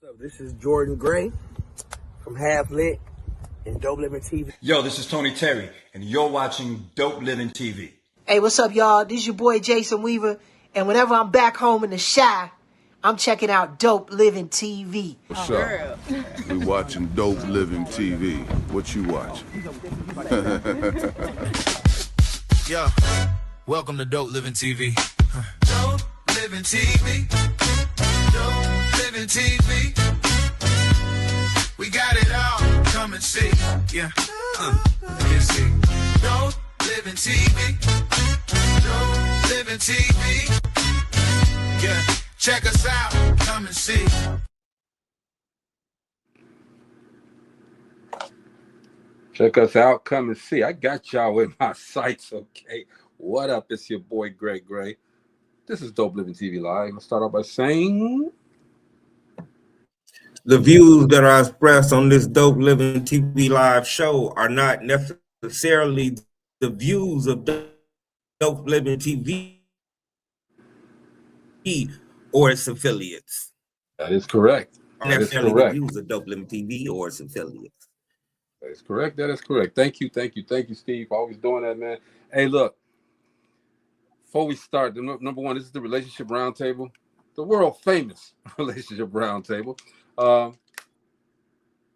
What's up? This is Jordan Gray from Half Lit and Dope Living TV. Yo, this is Tony Terry, and you're watching Dope Living TV. Hey, what's up, y'all? This is your boy Jason Weaver, and whenever I'm back home in the Chi, I'm checking out Dope Living TV. What's up? We watching Dope Living TV. What you watching? Yo, welcome to Dope Living TV. Dope Living TV. Dope Living TV. We got it all. Come and see. Yeah. Let's see. Dope Living TV. Dope Living TV. Yeah. Check us out. Come and see. Check us out. Come and see. I got y'all with my sights, okay? What up? It's your boy, Greg Gray. This is Dope Living TV Live. I'll start off by saying... The views that are expressed on this Dope Living TV Live show are not necessarily the views of Dope Living TV or its affiliates. That is correct. That is correct. The views of Dope Living TV or its affiliates. That is correct. That is correct. Thank you, Steve, for always doing that, man. Hey, look, before we start, number one, this is the Relationship Roundtable, the world famous Relationship Roundtable.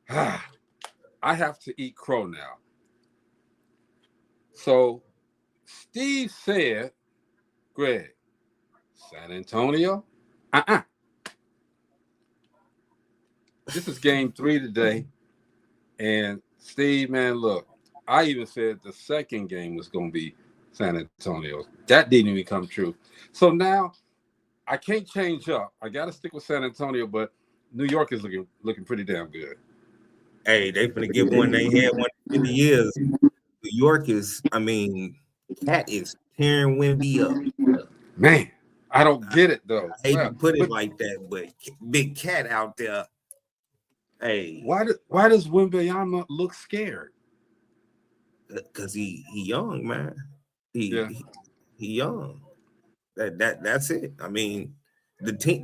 I have to eat crow now. So Steve said, Greg, San Antonio? This is game 3 today. And Steve, man, look, I even said the second game was going to be San Antonio. That didn't even come true. So now I can't change up. I got to stick with San Antonio, but New York is looking pretty damn good. Hey, they finna get one they had one in 50 years. New York is, Cat is tearing Wemby up. Man, I don't get it though. I hate to put it like that, but Big Cat out there. Hey, why does Wembanyama look scared? Because he young, man. He young. That's it.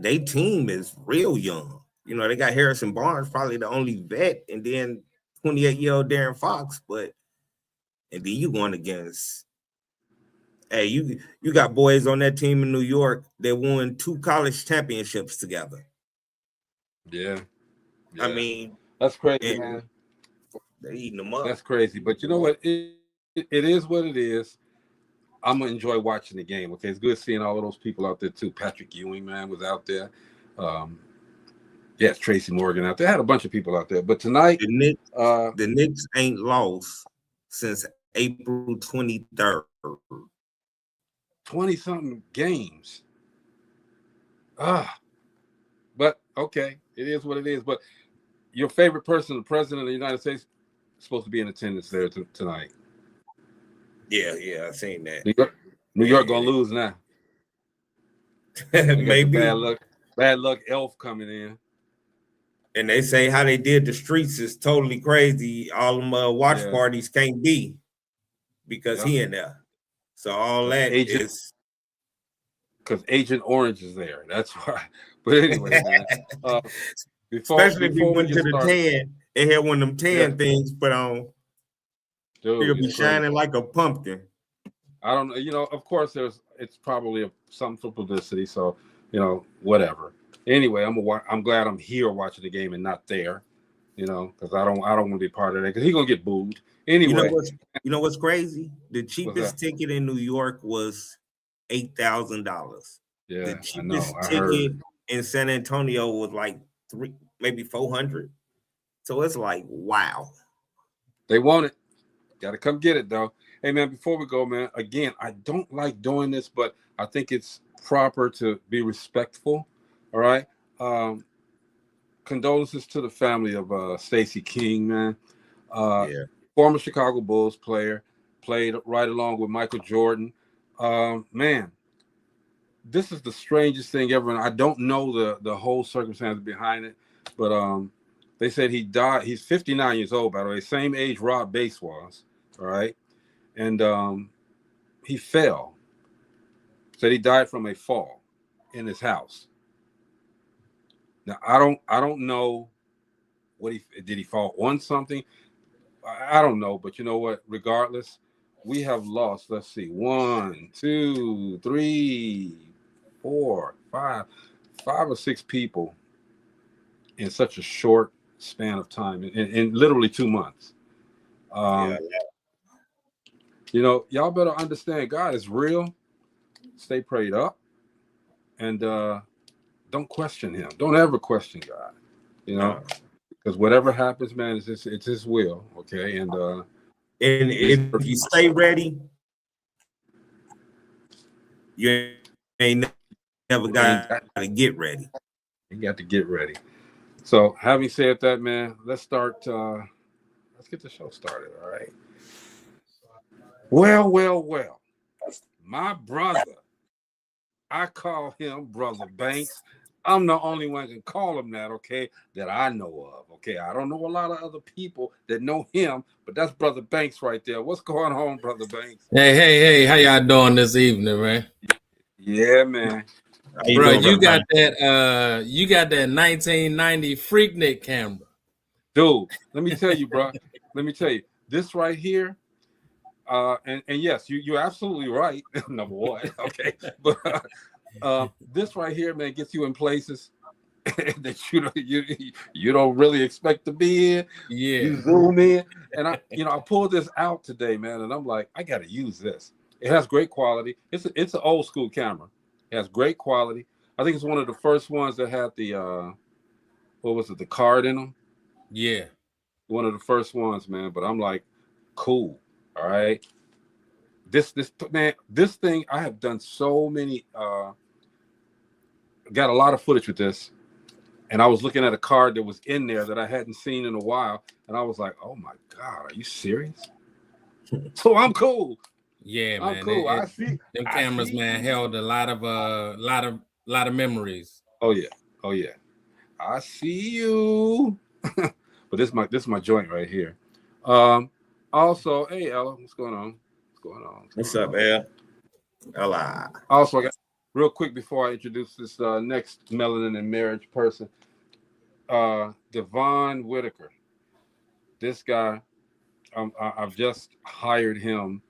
They team is real young. You know, they got Harrison Barnes, probably the only vet, and then 28-year-old Darren Fox. And then you going against, hey, you got boys on that team in New York that won 2 college championships together. Yeah. That's crazy, man. They're eating them up. That's crazy. But you know what? It is what it is. I'm gonna enjoy watching the game. Okay, it's good seeing all of those people out there too. Patrick Ewing, man, was out there. Yes, Tracy Morgan out there. I had a bunch of people out there. But tonight, the Knicks ain't lost since April 23rd. 20-something games. But okay, it is what it is. But your favorite person, the president of the United States, is supposed to be in attendance there tonight. Yeah, I seen that. New York gonna lose now. Maybe bad luck. Elf coming in, and they say how they did the streets is totally crazy. All them watch parties can't be because he in there. So all that is because Agent Orange is there. That's why. But anyway, man, especially if you went to the tan, they had one of them tan things put on. Dude, he'll be shining like a pumpkin. I don't know. You know, of course, it's probably something for publicity. So, you know, whatever. Anyway, I'm glad I'm here watching the game and not there. You know, because I don't want to be part of that because he's gonna get booed. Anyway, you know what's crazy? The cheapest ticket in New York was $8,000. Yeah, the cheapest ticket in San Antonio was like maybe $400. So it's like, wow. They want it. Got to come get it, though. Hey, man, before we go, man, again, I don't like doing this, but I think it's proper to be respectful, all right? Condolences to the family of Stacey King, man. Former Chicago Bulls player, played right along with Michael Jordan. Man, this is the strangest thing ever, and I don't know the whole circumstance behind it, but they said he died. He's 59 years old, by the way, same age Rob Bass was. All right. And he fell. Said he died from a fall in his house. Now I don't know what did he fall on something. I don't know, but you know what? Regardless, we have lost. Let's see, 1, 2, 3, 4, 5, 5 or 6 people in such a short span of time, in literally 2 months. Yeah. You know, y'all better understand God is real. Stay prayed up, and don't question Him. Don't ever question God. You know, because whatever happens, man, it's His will. Okay, and if you stay ready, you ain't never got to get ready. You got to get ready. So, having said that, man, let's start. Let's get the show started. All right. Well. My brother, I call him Brother Banks. I'm the only one that can call him that, okay, that I know of. Okay, I don't know a lot of other people that know him, but that's Brother Banks right there. What's going on, Brother Banks? Hey, how y'all doing this evening, man? Yeah, man. Bro, you got that 1990 Freaknik camera. Dude, let me tell you, bro. Let me tell you, this right here, and yes, you're absolutely right. Number one, okay, but this right here, man, gets you in places that you don't really expect to be in. Yeah, you zoom in, and I pulled this out today, man, and I'm like, I got to use this. It has great quality. It's an old school camera. It has great quality. I think it's one of the first ones that had the what was it, the card in them? Yeah, one of the first ones, man. But I'm like, cool. All right. This thing, I have done so many, got a lot of footage with this. And I was looking at a card that was in there that I hadn't seen in a while. And I was like, oh my God, are you serious? So I'm cool. Yeah, I'm man. cool. I see them cameras, man, held a lot of memories. Oh yeah. I see you. But this is my joint right here. Also, hey Ella, what's going on? What's up, Al? Ella. Also, I got real quick before I introduce this next Melanin and Marriage person, Devon Whitaker. This guy, I've just hired him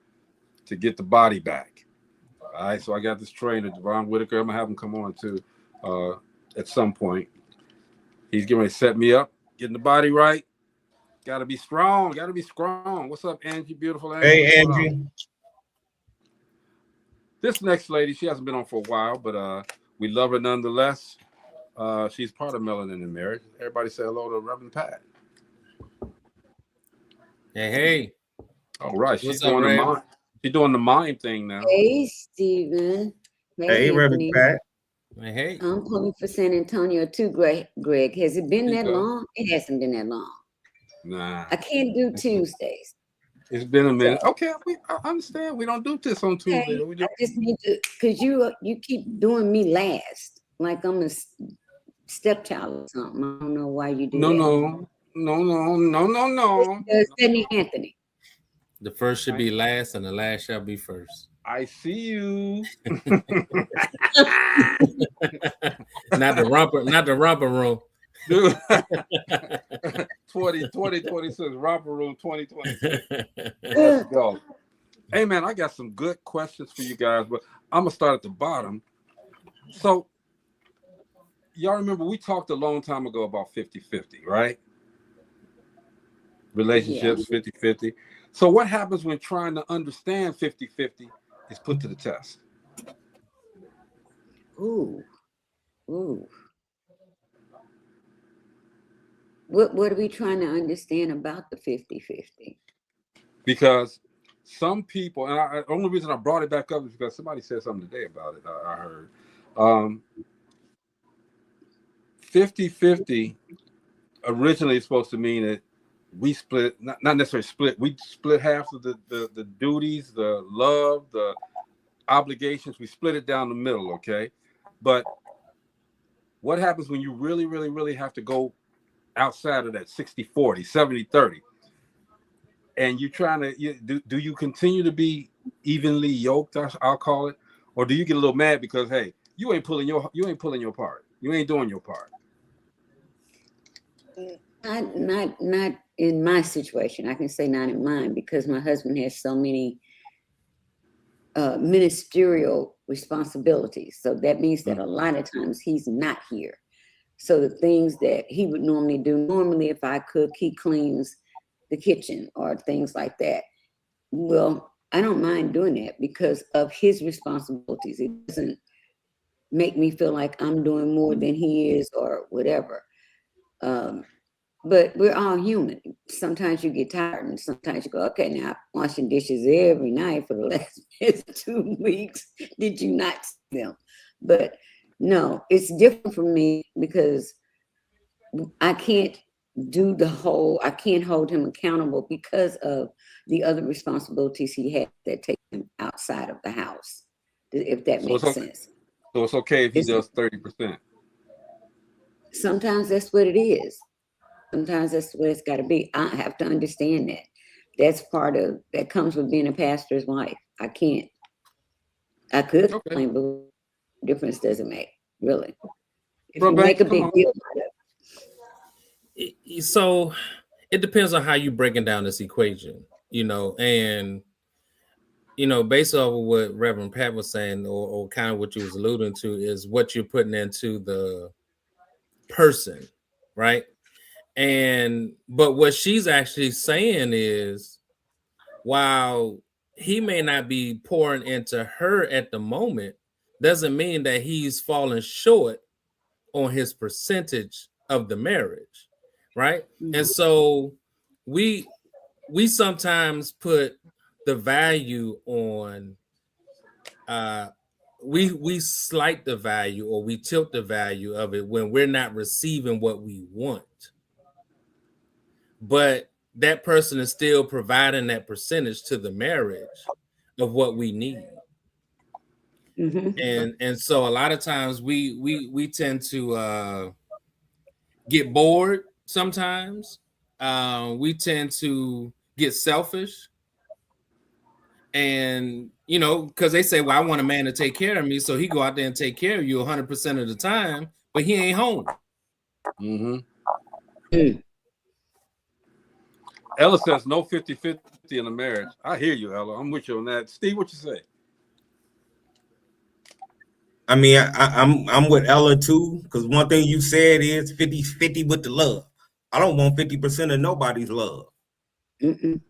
to get the body back. All right, so I got this trainer, Devon Whitaker. I'm gonna have him come on too at some point. He's getting ready to set me up, getting the body right. Got to be strong. What's up, Angie? Beautiful Angie. Hey, Angie. This next lady, she hasn't been on for a while, but we love her nonetheless. She's part of Melanin and Marriage. Everybody say hello to Reverend Pat. Hey. All right, she's doing the mime thing now. Hey, Steven. Hey, Reverend Pat. Hey. I'm calling for San Antonio too, Greg. Has it been that long? It hasn't been that long. Nah. I can't do Tuesdays. It's been a minute. Okay, I understand. We don't do this on Tuesday. I just need to, because you keep doing me last, like I'm a stepchild or something. I don't know why you do that. No. Stephanie Anthony. The first should be last, and the last shall be first. I see you. Not the romper room. Dude. 2026 romper room 2026. Let's go. Hey man, I got some good questions for you guys, but I'm gonna start at the bottom. So y'all remember we talked a long time ago about 50-50, right? Relationships, 50-50. So what happens when trying to understand 50-50 is put to the test? Ooh. What are we trying to understand about the 50-50? Because some people, and the only reason I brought it back up is because somebody said something today about it. I heard 50-50 originally is supposed to mean that we split, not necessarily split, we split half of the duties, the love, the obligations, we split it down the middle, okay? But what happens when you really, really, really have to go outside of that 60-40, 70-30? And you're trying to, do you continue to be evenly yoked, I'll call it? Or do you get a little mad because, hey, you ain't pulling your part. You ain't doing your part. Not in my situation. I can say not in mine because my husband has so many ministerial responsibilities. So that means that a lot of times he's not here. So the things that he would normally do, normally if I cook, he cleans the kitchen or things like that. Well, I don't mind doing that because of his responsibilities. It doesn't make me feel like I'm doing more than he is or whatever. But we're all human. Sometimes you get tired and sometimes you go, okay, now I'm washing dishes every night for the last 2 weeks. Did you not see them? But no, it's different for me because I can't do I can't hold him accountable because of the other responsibilities he has that take him outside of the house, if that makes sense. So it's okay if he does 30%. Sometimes that's what it is. Sometimes that's what it's got to be. I have to understand that. That's part of that comes with being a pastor's wife. I could complain, but difference doesn't make, really. If you make a big deal out of it. So it depends on how you're breaking down this equation, and based off of what Reverend Pat was saying, or kind of what you was alluding to, is what you're putting into the person, right? But what she's actually saying is, while he may not be pouring into her at the moment, doesn't mean that he's falling short on his percentage of the marriage, right? Mm-hmm. And so we sometimes put the value on we slight the value, or we tilt the value of it when we're not receiving what we want. But that person is still providing that percentage to the marriage of what we need. Mm-hmm. And so a lot of times we tend to get bored sometimes. We tend to get selfish. And, because they say, well, I want a man to take care of me. So he go out there and take care of you 100% of the time, but he ain't home. Mm-hmm. Mm. Ella says no 50-50 in a marriage. I hear you, Ella. I'm with you on that. Steve, what you say? I mean, I'm with Ella too, because one thing you said is 50-50 with the love. I don't want 50% of nobody's love. Mm-mm.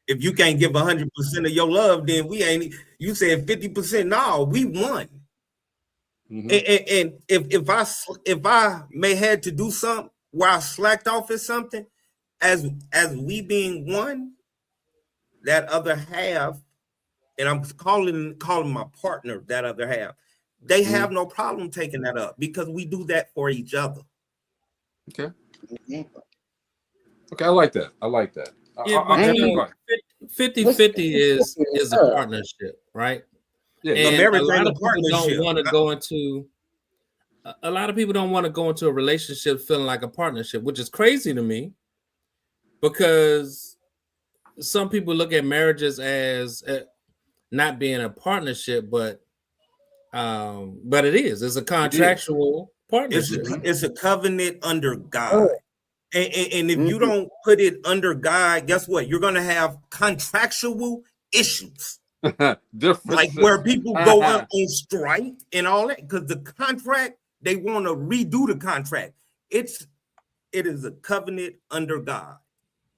If you can't give 100% of your love, then we ain't. You said 50%. No, we won. Mm-hmm. And if I may had to do something where I slacked off at something, as we being one, that other half, and I'm calling my partner that other half, they have no problem taking that up because we do that for each other. Okay. Okay, I like that. Yeah, 50-50 is a partnership, right? Yeah, and a lot of people don't want to go into. A lot of people don't want to go into a relationship feeling like a partnership, which is crazy to me, because some people look at marriages as not being a partnership, but it is. It's a contractual partnership. It's a covenant under God. And if you don't put it under God, guess what? You're going to have contractual issues. Like where people go on strike and all that, because the contract, they want to redo the contract. It is a covenant under God.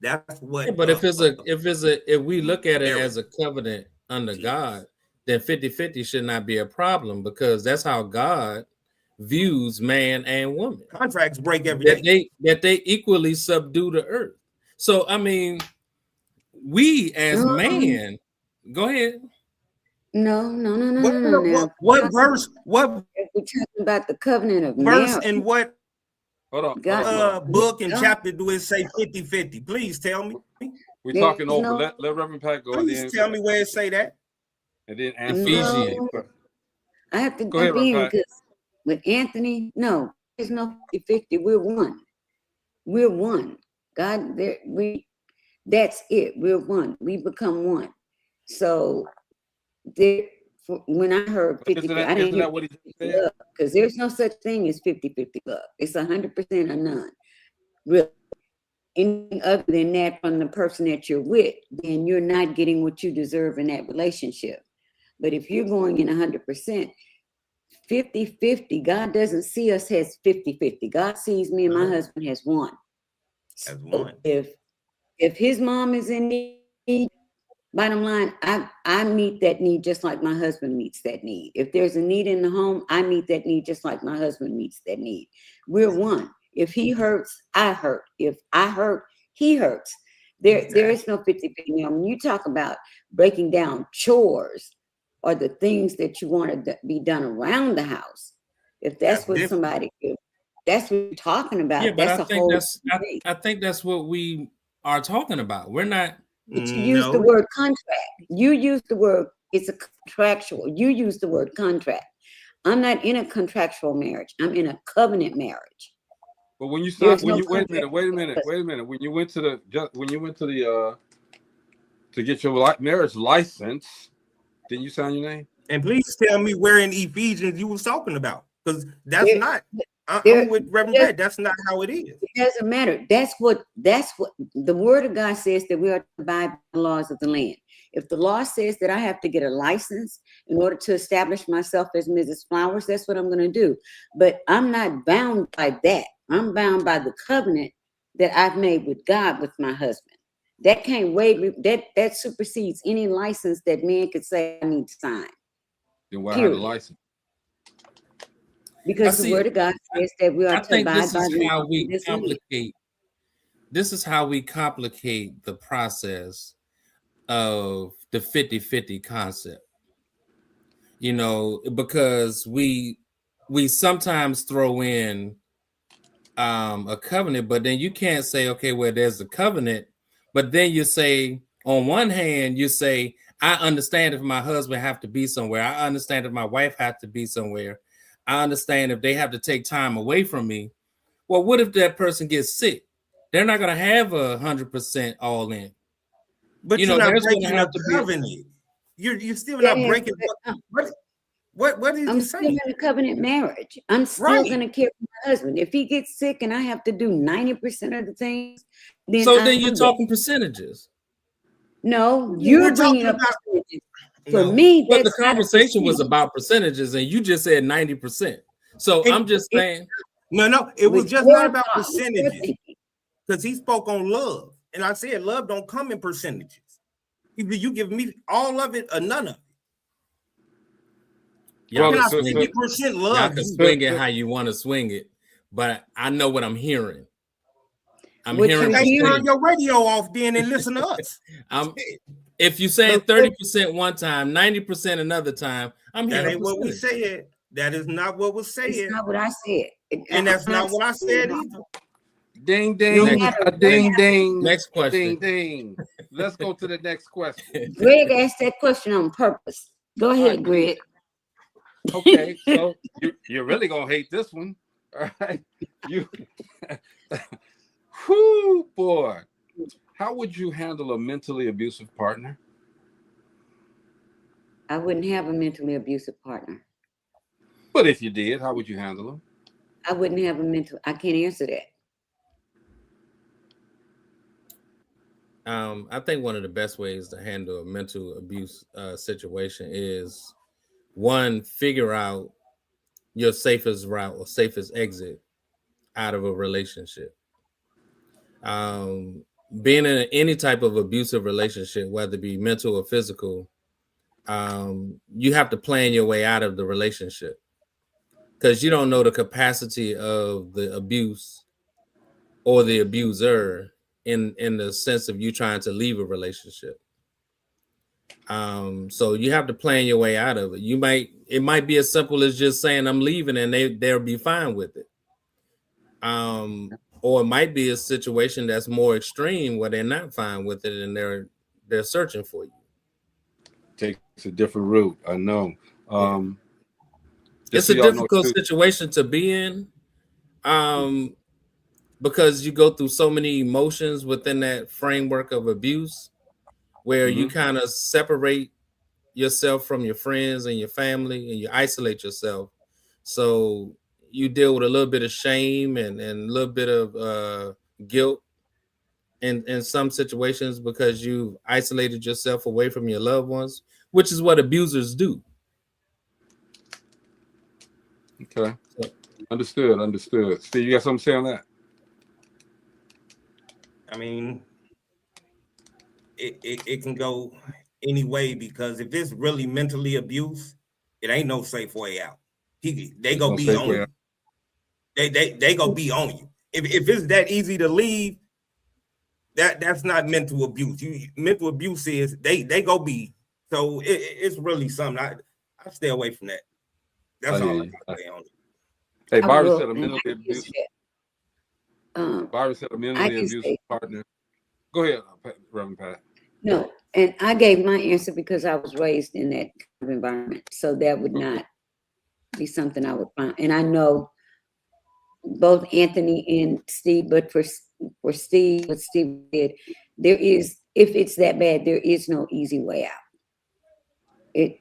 That's what. Yeah, but if we look at it as a covenant under God, then 50-50 should not be a problem, because that's how God views man and woman. Contracts break every day. That they equally subdue the earth. So I mean, we as man, go ahead. No. What verse? What we're talking about the covenant of verse marriage. And what? Hold on. Book and chapter do it say 50-50? Please tell me. We're talking over. Let Reverend Pat go. Please tell me where it say that. And then Ephesians. I have to go ahead, because with Anthony, no, there's no 50-50. We're one. We're one. God, that's it. We're one. We become one. So when I heard 50-50, I didn't hear what he said, because there's no such thing as 50-50 love. It's 100% or none. Really. Anything other than that from the person that you're with, then you're not getting what you deserve in that relationship. But if you're going in 100%, 50-50, God doesn't see us as 50-50. God sees me and my husband as one. As one. If his mom is in need, bottom line, I meet that need just like my husband meets that need. If there's a need in the home, I meet that need just like my husband meets that need. We're one. If he hurts, I hurt. If I hurt, he hurts. There is no 50-50. Now, when you talk about breaking down chores or the things that you want to be done around the house, if that's what somebody, if that's what you're talking about, yeah, but that's I think that's what we are talking about. We're not. But you use the word contract. You use the word, it's a contractual. You use the word contract. I'm not in a contractual marriage. I'm in a covenant marriage. But when you signed, wait a minute. When you went to the to get your marriage license, didn't you sign your name? And please tell me where in Ephesians you was talking about, because that's not. I'm with Reverend Pat. That's not how it is. It doesn't matter. That's what the word of God says, that we are to abide by the laws of the land. If the law says that I have to get a license in order to establish myself as Mrs. Flowers, that's what I'm going to do. But I'm not bound by that. I'm bound by the covenant that I've made with God, with my husband. That can't wait. That supersedes any license that man could say I need to sign. Then why have a license? Because the word of God says that we are to abide by the law. This is how we complicate the process of the 50-50 concept. You know, because we sometimes throw in a covenant, but then you can't say, okay, well, there's a covenant, but then you say, on one hand, you say, I understand if my husband have to be somewhere. I understand if my wife have to be somewhere. I understand if they have to take time away from me. Well, what if that person gets sick? They're not going to have 100% all in. But you're not breaking the covenant. You're still not breaking. What did you say? I'm still in a covenant marriage. I'm still going to care for my husband. If he gets sick and I have to do 90% of the things, then you're talking percentages. No, you're bringing up percentages. For me, but the conversation was about percentages, and you just said 90%. So I'm just saying, no, it was just not about percentages, because he spoke on love, and I said love don't come in percentages. You give me all of it or none of it. Y'all can 50% love. Y'all can swing it how you want to swing it, but I know what I'm hearing. I'm hearing. Turn your radio off then and listen to us. If you say 30% one time, 90% another time, I'm hearing. That ain't what we said. That is not what was said. It's not what I said. And that's not what I said either. Ding, ding, ding, ding. Next question. Ding, ding. Let's go to the next question. Greg asked that question on purpose. Go ahead, Greg. Okay, so you're really going to hate this one. All right. Whoo, boy. How would you handle a mentally abusive partner? I wouldn't have a mentally abusive partner. But if you did, how would you handle them? I wouldn't have I can't answer that. I think one of the best ways to handle a mental abuse situation is, one, figure out your safest route or safest exit out of a relationship. Being in any type of abusive relationship, whether it be mental or physical, you have to plan your way out of the relationship, because you don't know the capacity of the abuse or the abuser in the sense of you trying to leave a relationship. So you have to plan your way out of it. It might be as simple as just saying I'm leaving, and they'll be fine with it. Or it might be a situation that's more extreme where they're not fine with it and they're searching for you. Takes a different route. I know. It's a difficult situation to be in, because you go through so many emotions within that framework of abuse, where you kind of separate yourself from your friends and your family, and you isolate yourself. So you deal with a little bit of shame and a little bit of guilt in some situations because you isolated yourself away from your loved ones, which is what abusers do. Okay. Understood. Steve, you got something to say on that? I mean, it can go any way, because if it's really mentally abuse, it ain't no safe way out. They gonna be on you. They gonna be on you. If it's that easy to leave, that's not mental abuse. Mental abuse is they go be. So it's really something. I stay away from that. That's all I can say on it. Hey, Byron said a mentally abusive. Byron said a mentally abusive partner. Go ahead, Reverend Pat. No, and I gave my answer because I was raised in that kind of environment, so that would not be something I would find. And I know both Anthony and Steve, but for Steve, what Steve did, there is, if it's that bad, there is no easy way out. If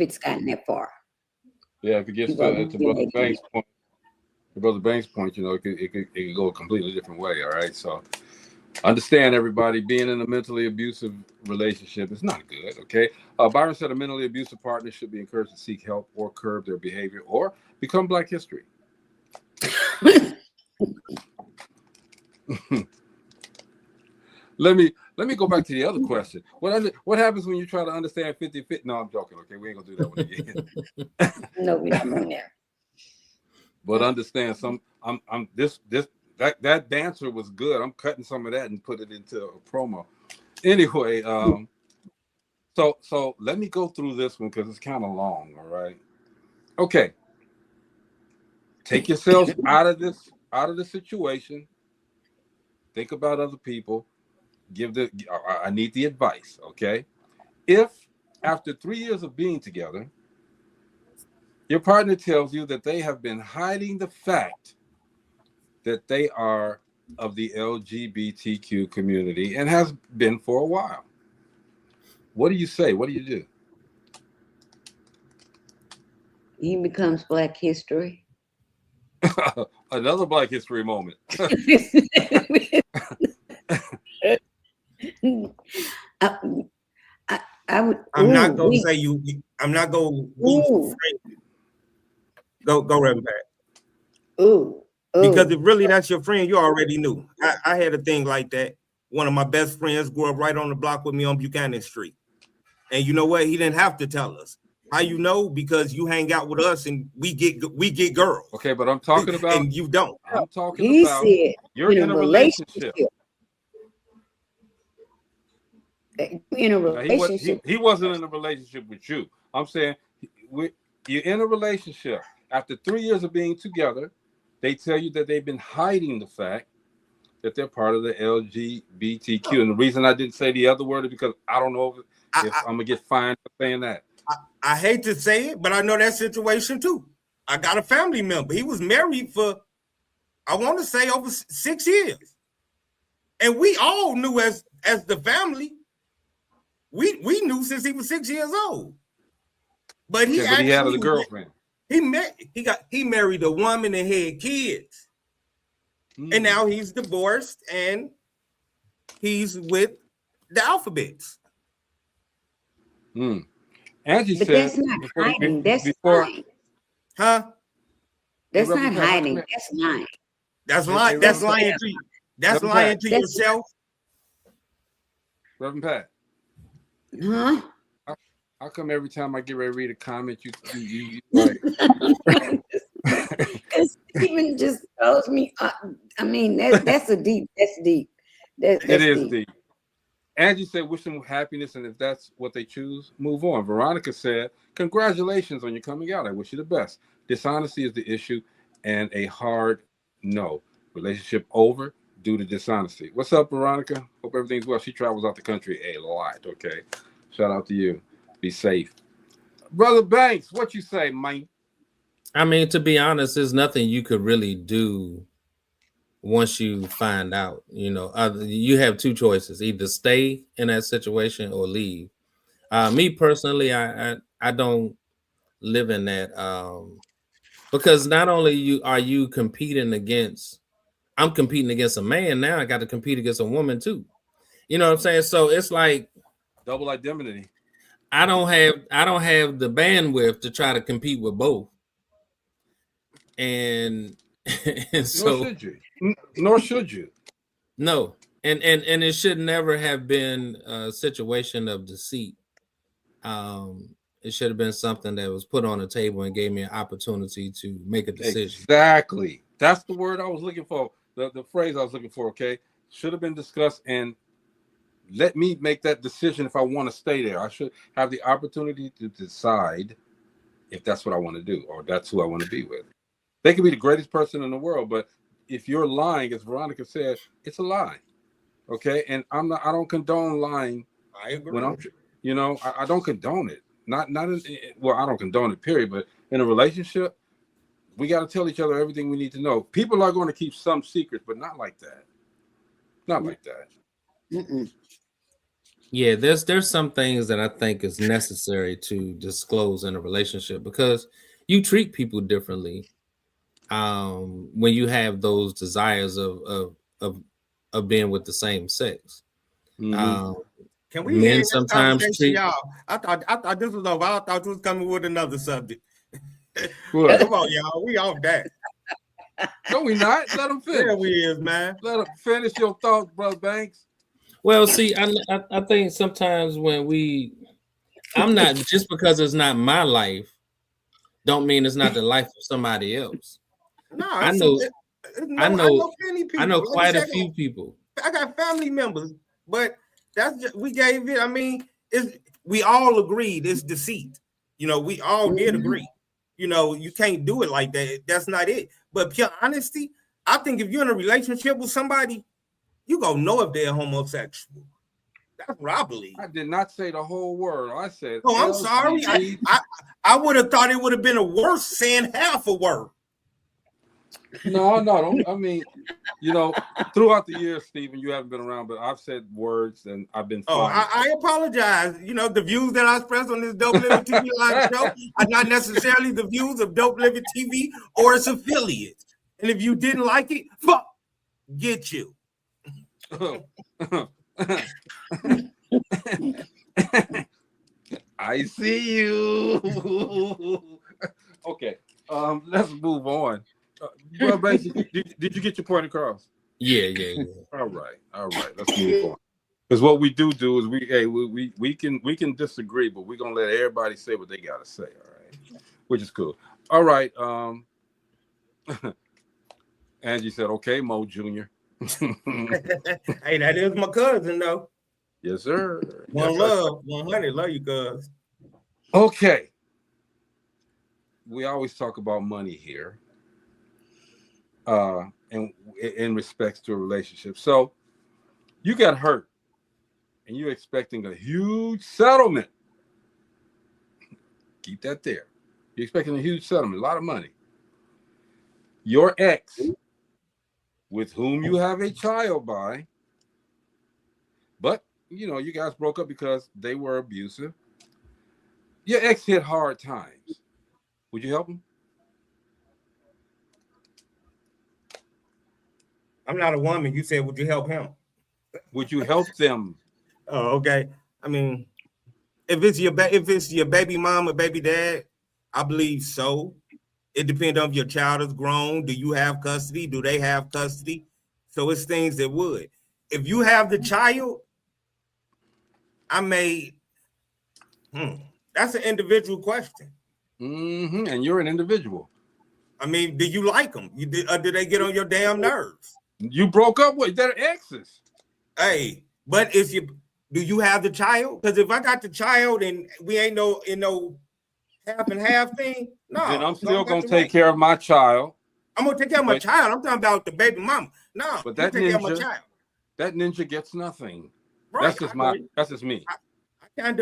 it's gotten that far. Yeah, if it gets to Brother Banks' point, you know, it could go a completely different way. All right, so understand, everybody, being in a mentally abusive relationship is not good. Okay, Byron said a mentally abusive partner should be encouraged to seek help or curb their behavior or become Black History. Let me go back to the other question. What happens when you try to understand 50-50? No, I'm joking. Okay, we ain't gonna do that one again. No, we're not going there. But understand, that dancer was good. I'm cutting some of that and put it into a promo. Anyway, so let me go through this one because it's kind of long. All right. Okay. Take yourselves out of the situation. Think about other people. I need the advice. Okay. If after 3 years of being together, your partner tells you that they have been hiding the fact that they are of the LGBTQ community and has been for a while, what do you say? What do you do? He becomes Black History. Another Black History moment. I would. I'm not gonna say you. I'm not gonna be. Go, Reverend Pat. Ooh. Because if really that's your friend, you already knew. I had a thing like that. One of my best friends grew up right on the block with me on Buchanan Street. And you know what? He didn't have to tell us. How you know? Because you hang out with us and we get girls. Okay, but I'm talking about, and you don't. I'm talking about you're in a relationship. In a relationship. He wasn't in a relationship with you. I'm saying you're in a relationship. After 3 years of being together, they tell you that they've been hiding the fact that they're part of the LGBTQ. And the reason I didn't say the other word is because I don't know if I'm gonna get fined for saying that. I hate to say it, but I know that situation too. I got a family member. He was married for, I want to say, over 6 years. And we all knew as the family, we knew since he was 6 years old. But he had a girlfriend. He married a woman and had kids. And now he's divorced and he's with the Alphabets. Angie but said that's not hiding. That's lying. Huh? That's not hiding. That's lying. That's lying. That's lying to you. That's lying to yourself. Reverend Pat. Huh? How come every time I get ready to read a comment, you like? Because Stephen just tells me. I mean, that's deep. That's it is deep. Angie said, "Wish them happiness, and if that's what they choose, move on." Veronica said, "Congratulations on your coming out. I wish you the best. Dishonesty is the issue, and a hard no. Relationship over due to dishonesty." What's up, Veronica? Hope everything's well. She travels out the country a lot. Okay, shout out to you. Be safe. Brother Banks, what you say, man? I mean, to be honest, there's nothing you could really do once you find out. You know, you have two choices: either stay in that situation or leave. Me personally, I don't live in that because not only are you competing against, I'm competing against a man. Now I got to compete against a woman too. You know what I'm saying? So it's like double identity. I don't have the bandwidth to try to compete with both. And so nor should you. No. And it should never have been a situation of deceit. It should have been something that was put on the table and gave me an opportunity to make a decision. Exactly. That's the word I was looking for. The phrase I was looking for. Okay, should have been discussed and let me make that decision if I want to stay there. I should have the opportunity to decide if that's what I want to do or that's who I want to be with. They could be the greatest person in the world, but if you're lying, as Veronica said, it's a lie. Okay, and I don't condone lying. I agree. When I don't condone it. Not well, I don't condone it, period. But in a relationship, we got to tell each other everything we need to know. People are going to keep some secrets, but not like that. Not like that. Mm-mm. Yeah, there's some things that I think is necessary to disclose in a relationship because you treat people differently when you have those desires of being with the same sex. Mm-hmm. Can we men sometimes treat y'all? I thought this was over. I thought you was coming with another subject. What? Come on, y'all. We off that. No, we not. Let them finish. Yeah, we is, man. Let them finish your thoughts, Brother Banks. Well, see, I think sometimes I'm not, just because it's not my life, don't mean it's not the life of somebody else. No, I know quite a few people. I got family members, but that's just, we gave it. I mean, we all agreed it's deceit. We all did agree. You can't do it like that. That's not it. But pure honesty, I think if you're in a relationship with somebody, you gonna know if they're homosexual. That's what I believe. I did not say the whole word. I said, oh, I'm sorry. I would have thought it would have been a worse saying half a word. No. I mean, throughout the years, Stephen, you haven't been around, but I've said words and I've been fine. Oh, I apologize. The views that I express on this Dope Living TV live show are not necessarily the views of Dope Living TV or its affiliates. And if you didn't like it, fuck, get you. I see you. Okay, let's move on. Well, basically, did you get your point across? Yeah. All right. Let's move on. Because what we do is we can disagree, but we're gonna let everybody say what they gotta say. All right, which is cool. All right. Angie said, "Okay, Mo Jr." Hey, that is my cousin, though. Yes, sir. One love, 100. Love you, cuz. Okay. We always talk about money here. And in respects to a relationship. So you got hurt and you're expecting a huge settlement. Keep that there. You're expecting a huge settlement, a lot of money. Your ex, with whom you have a child by, but you guys broke up because they were abusive. Your ex hit hard times. Would you help him? I'm not a woman. You said, would you help him? Would you help them? Oh, okay. I mean, if it's your baby mom or baby dad, I believe so. It depends on if your child is grown. Do you have custody? Do they have custody? So it's things that would. If you have the child, that's an individual question. Mm-hmm. And you're an individual. I mean, do you like them? Do they get on your damn nerves? You broke up with their exes. Hey, but do you have the child? Because if I got the child and we ain't in no half and half thing, no. Then I'm still gonna take care of my child. I'm gonna take care of my child. I'm talking about the baby mama. No, but that take care of my child. That ninja gets nothing. Right, that's just me. I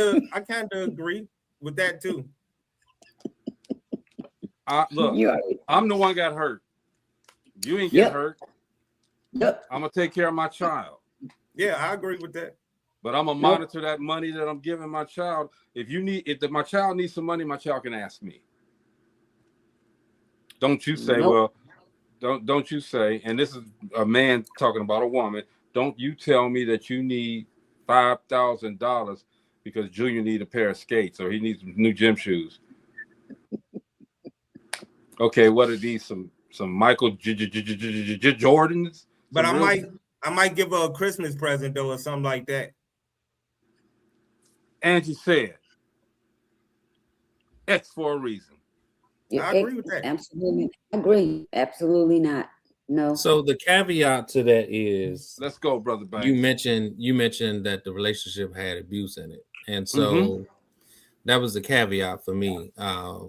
kinda agree with that too. Look, I'm the one got hurt. You ain't get hurt. Yep. I'm gonna take care of my child. Yeah, I agree with that. But I'm gonna monitor that money that I'm giving my child. If my child needs some money, my child can ask me. Don't you say, well, don't you say, and this is a man talking about a woman, don't you tell me that you need $5,000 because Junior need a pair of skates or he needs new gym shoes. Okay, what are these? Some Michael Jordans? But I might give her a Christmas present though, or something like that. Angie said, X for a reason. Yeah, I agree with that. Absolutely, I agree. Absolutely not. No. So the caveat to that is, let's go, Brother Banks. You mentioned that the relationship had abuse in it, and so that was the caveat for me. Why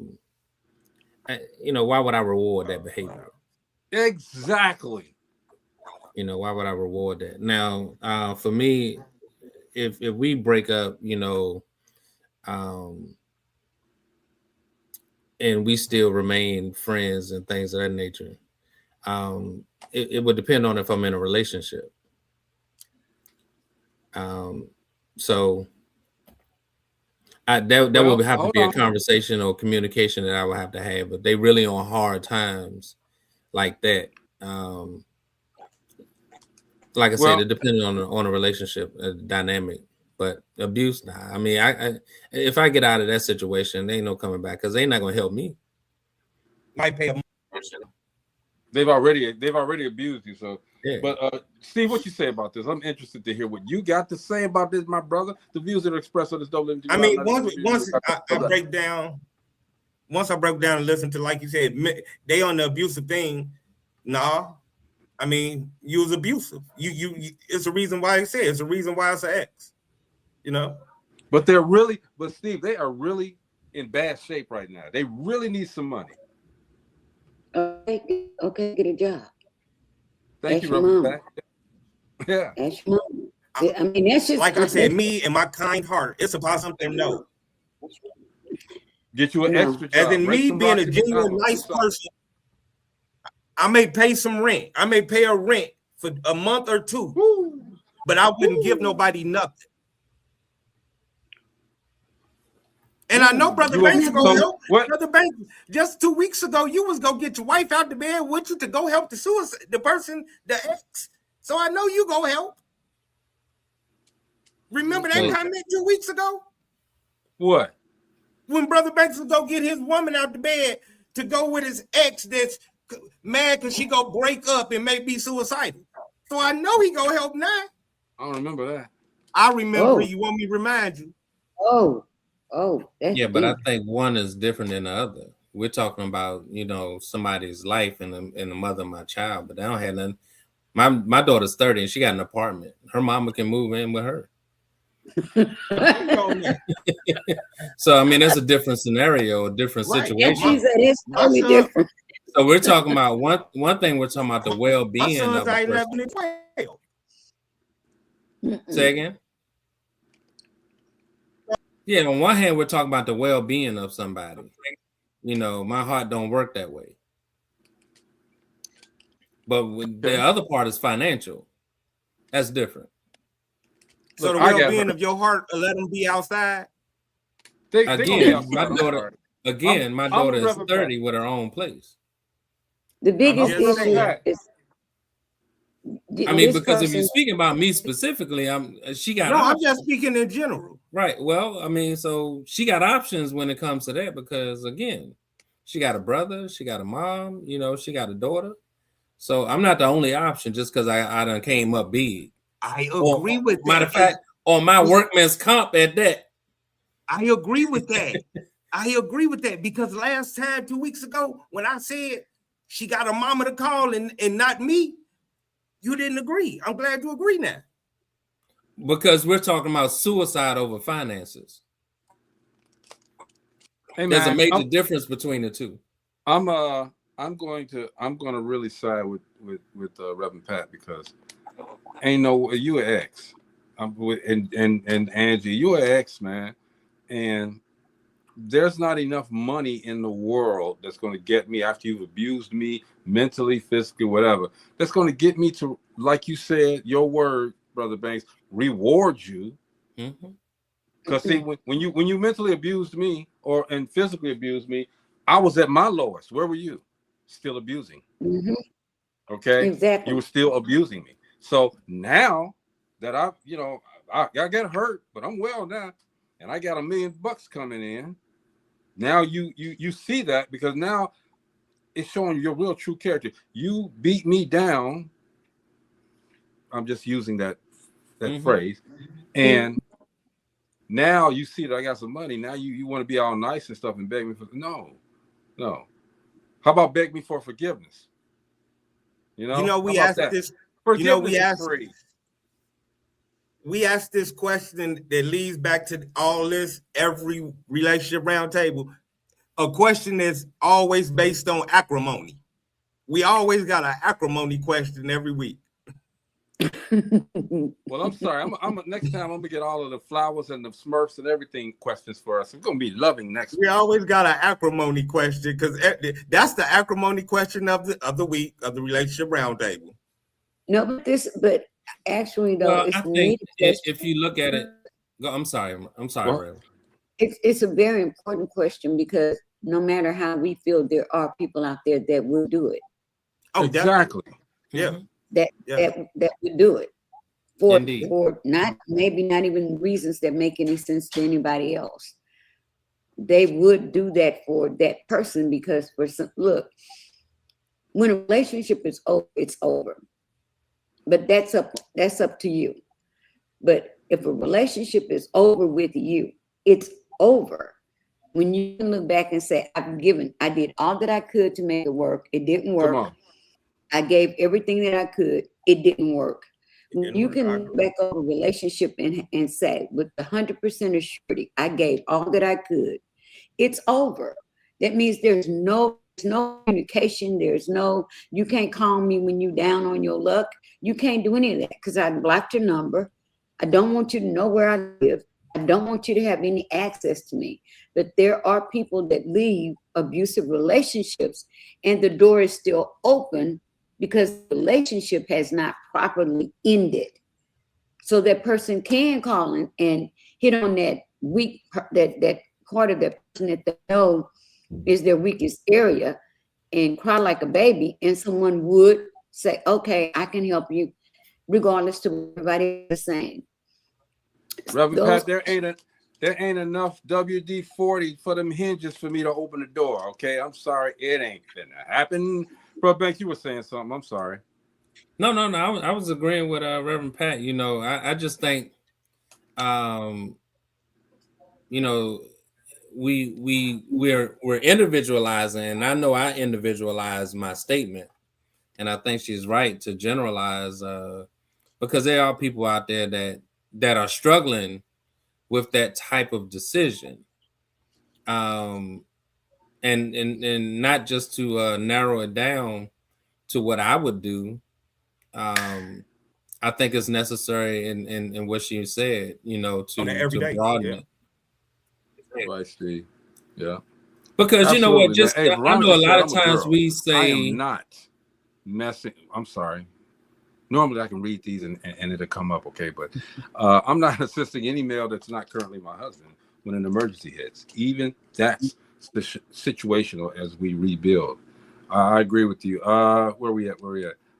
would I reward that behavior? Exactly. Why would I reward that? Now, for me, if we break up, and we still remain friends and things of that nature, it would depend on if I'm in a relationship. So that would have to be a conversation or communication that I would have to have. But they really on hard times like that. Like I said, it depends on a relationship dynamic. But abuse, nah. I mean, I if I get out of that situation, they ain't no coming back because they're not gonna help me. Might pay a They've already abused you. So, yeah. But Steve, what you say about this? I'm interested to hear what you got to say about this, my brother. The views that are expressed on this Dope Living TV. I mean, once I break down and listen to, like you said, they on the abusive thing. Nah, I mean, you was abusive. You it's a reason why it's a reason why it's an X. But Steve, they are really in bad shape right now. They really need some money. Okay, get a job. Thank you, Robert. Yeah. Ask your mom. I mean, that's just like I said, me and my kind heart. It's about something. No. Get you an extra job. As in me being a genuine nice person, I may pay some rent. I may pay a rent for a month or two, but I wouldn't give nobody nothing. And I know Brother Banks is gonna help. Brother Banks, just 2 weeks ago, you was gonna get your wife out the bed with you to go help the person, the ex. So I know you gonna help. Remember that comment 2 weeks ago? What? When Brother Banks was gonna get his woman out the bed to go with his ex that's mad because she gonna break up and may be suicidal. So I know he gonna help now. I don't remember that. I remember. You want me to remind you? That's yeah, but I think one is different than the other. We're talking about somebody's life and the mother of my child, but they don't have nothing. My daughter's 30 and she got an apartment. Her mama can move in with her. So I mean, that's a different scenario, a different situation. It's totally different. So we're talking about one thing. We're talking about the well-being of a person. Say again. Yeah, on one hand, we're talking about the well-being of somebody. My heart don't work that way. But the other part is financial. That's different. So the well-being of your heart, let them be outside. My daughter is 30 with her own place. The biggest issue is. I mean, because if you're speaking about me specifically, she got. No, I'm just speaking in general. Right. Well, I mean, so she got options when it comes to that because again, she got a brother, she got a mom, she got a daughter. So I'm not the only option just because I done came up big. I agree with that. Matter of fact, on my workman's comp at that. I agree with that. I agree with that because last time 2 weeks ago when I said she got a mama to call and not me. You didn't agree. I'm glad you agree now. Because we're talking about suicide over finances. Hey, there's a major difference between the two. I'm going to really side with Reverend Pat because you an ex. And Angie, you an ex, man. And there's not enough money in the world that's going to get me after you've abused me mentally, physically, whatever. That's going to get me to, like you said, your word, Brother Banks, reward you. Because see, when you mentally abused me and physically abused me, I was at my lowest. Where were you? Still abusing. Okay. Exactly. You were still abusing me. So now that I got hurt, but I'm well now, and I got $1 million coming in. Now you see that, because now it's showing your real true character. You beat me down. I'm just using that phrase. And now you see that I got some money. Now you want to be all nice and stuff and beg me for no. How about beg me for forgiveness? We asked this. Forgiveness is free. We asked this question that leads back to all this, every relationship roundtable. A question that's always based on acrimony. We always got an acrimony question every week. Well, I'm sorry. Next time I'm gonna get all of the flowers and the Smurfs and everything questions for us. It's gonna be loving next week. We always got an acrimony question, because that's the acrimony question of the week of the relationship roundtable. No, but actually though, well, I think if you look at it, I'm sorry, Rev. It's a very important question, because no matter how we feel, there are people out there that will do it. Oh, exactly. Yeah. That would do it for maybe not even reasons that make any sense to anybody else. They would do that for that person, because look, when a relationship is over, it's over. But that's up to you. But if a relationship is over with you, it's over. When you can look back and say, I did all that I could to make it work. It didn't work. Come on. I gave everything that I could. It didn't work. You can look back over a relationship and say, with 100% of surety, I gave all that I could. It's over. That means there's no communication. You can't call me when you're down on your luck. You can't do any of that, because I blocked your number. I don't want you to know where I live. I don't want you to have any access to me. But there are people that leave abusive relationships and the door is still open, because the relationship has not properly ended. So that person can call and hit on that weak, that part of that person that they know is their weakest area, and cry like a baby, and someone would say, okay, I can help you, regardless to what everybody is saying. Reverend Pat, there ain't enough WD-40 for them hinges for me to open the door. Okay, I'm sorry, it ain't gonna happen. Bro Banks, you were saying something. I'm sorry. No. I was agreeing with Reverend Pat. I just think, we're individualizing, and I know I individualized my statement, and I think she's right to generalize, because there are people out there that are struggling with that type of decision, and not just to narrow it down to what I would do. I think it's necessary in what she said, to broaden it. Right, Steve. Yeah. Because absolutely, you know what, just hey, I know a lot of times we say, I am not messing. I'm sorry. Normally I can read these and it'll come up, okay, but I'm not assisting any male that's not currently my husband when an emergency hits. Even that's situational as we rebuild. I agree with you. Where we at?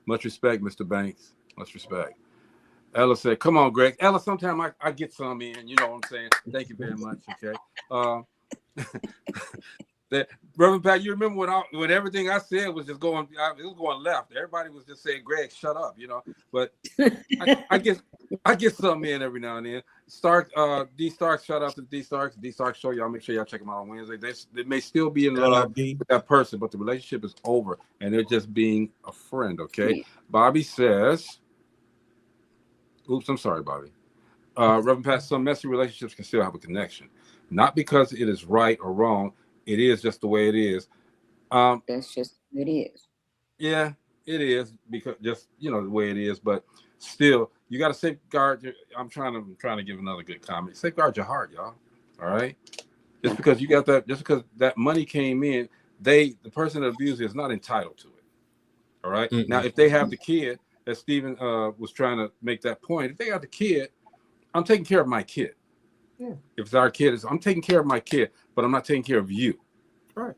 Much respect, Mr. Banks. Much respect. Ella said, come on, Greg. Ella, sometime I get some in, you know what I'm saying? Thank you very much, okay? Reverend Pat, you remember when everything I said was just going, it was going left. Everybody was just saying, Greg, shut up, But I get something in every now and then. D Starks, shout out to D Starks. D Starks show y'all. Make sure y'all check them out on Wednesday. They may still be in love with that person, but the relationship is over, and they're just being a friend. Okay. Bobby says, "Oops, I'm sorry, Bobby." Reverend Pat, some messy relationships can still have a connection, not because it is right or wrong. It is just the way it is. That's just what it is. Yeah, it is, because just the way it is. But still, you got to safeguard. I'm trying to give another good comment. Safeguard your heart, y'all. All right. Just because you got that, just because that money came in, the person that abused is not entitled to it. All right. Mm-hmm. Now, if they have the kid, as Stephen was trying to make that point, if they got the kid, I'm taking care of my kid. Yeah. If it's our kid, I'm taking care of my kid, but I'm not taking care of you. Right.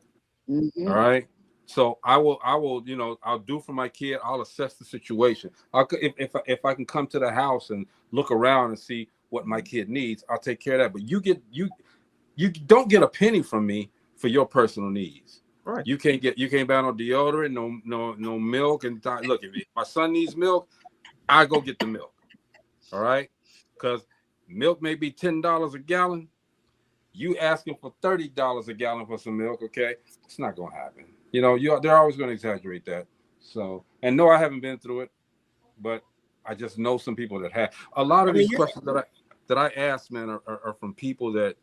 Mm-hmm. All right. So I will, you know, I'll do for my kid. I'll assess the situation. If I can come to the house and look around and see what my kid needs, I'll take care of that. But you don't get a penny from me for your personal needs. Right. You can't buy no deodorant, no milk. And look, if my son needs milk, I go get the milk. All right, because milk may be $10 a gallon. You asking for $30 a gallon for some milk, okay? It's not gonna happen. You know, they're always gonna exaggerate that. So, and no, I haven't been through it, but I just know some people that have. A lot of these questions that I ask, man, are from people that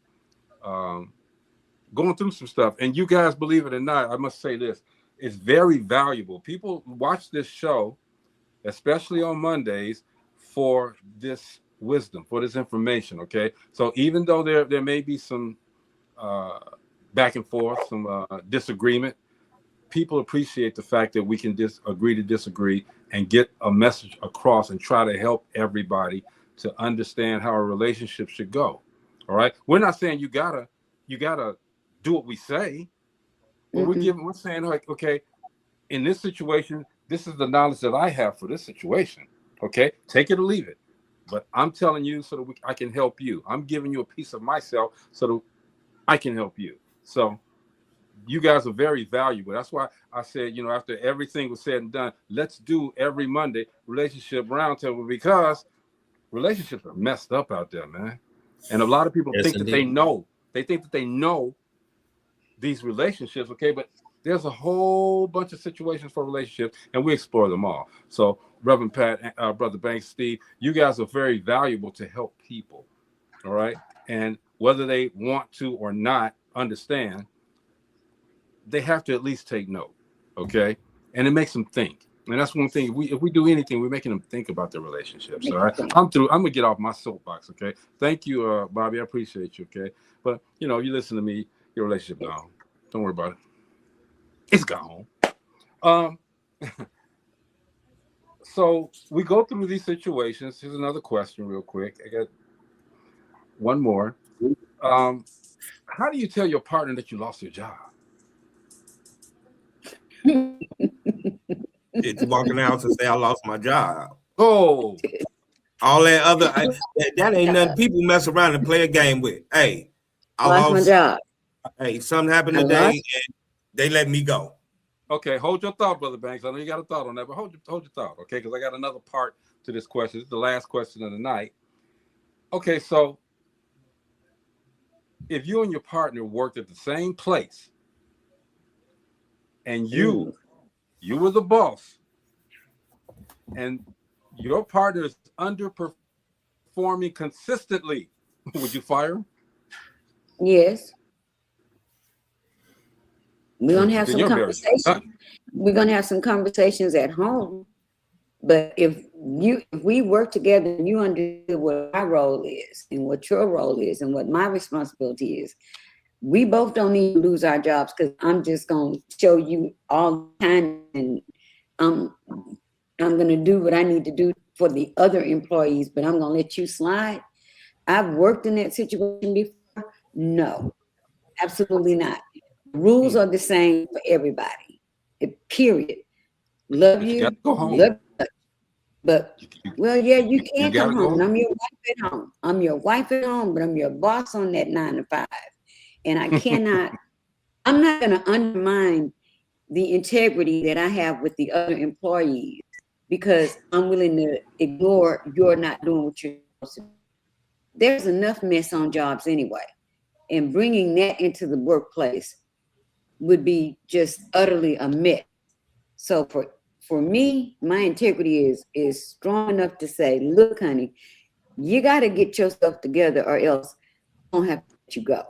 going through some stuff. And you guys, believe it or not, I must say this: it's very valuable. People watch this show, especially on Mondays, for this wisdom, for this information. Okay, so even though there may be some back and forth, some disagreement, people appreciate the fact that we can agree to disagree and get a message across and try to help everybody to understand how a relationship should go. All right, we're not saying you gotta do what we say, but we're saying, like, okay, in this situation, this is the knowledge that I have for this situation. Okay, take it or leave it. But I'm telling you so that I can help you. I'm giving you a piece of myself so that I can help you. So you guys are very valuable. That's why I said, you know, after everything was said and done, let's do every Monday Relationship Roundtable, because relationships are messed up out there, man. And a lot of people think that they know. They think that they know these relationships, okay? But there's a whole bunch of situations for relationships, and we explore them all. So, Reverend Pat, Brother Banks, Steve, you guys are very valuable to help people, all right? And whether they want to or not understand, they have to at least take note, okay? And it makes them think. And that's one thing. If we do anything, we're making them think about their relationships, all right? I'm through. I'm going to get off my soapbox, okay? Thank you, Bobby. I appreciate you, okay? But, you know, you listen to me, your relationship gone. Don't worry about it. It's gone. So we go through these situations. Here's another question real quick. I got one more. How do you tell your partner that you lost your job? It's walking out and say, I lost my job. Oh. All that other, that ain't nothing people mess around and play a game with. Hey, I lost my job. Hey, something happened today and they let me go. Okay, hold your thought, Brother Banks. I know you got a thought on that, but hold your thought, okay? Because I got another part to this question. This is the last question of the night. Okay, so if you and your partner worked at the same place and you were the boss and your partner is underperforming consistently, would you fire him? Yes. We're gonna have some conversations. We're gonna have some conversations at home. But if we work together and you understand what my role is and what your role is and what my responsibility is, we both don't need to lose our jobs, because I'm just gonna show you all the time, and I'm gonna do what I need to do for the other employees, but I'm gonna let you slide. I've worked in that situation before. No, absolutely not. Rules are the same for everybody. Period. Love you. Love you. But well, yeah, you can't come home. I'm your wife at home. I'm your wife at home, but I'm your boss on that 9 to 5. And I cannot, I'm not going to undermine the integrity that I have with the other employees because I'm willing to ignore you're not doing what you're supposed to do. There's enough mess on jobs anyway. And bringing that into the workplace would be just utterly a mess. So for me, my integrity is strong enough to say, look, honey, you got to get yourself together or else I don't have to let you go.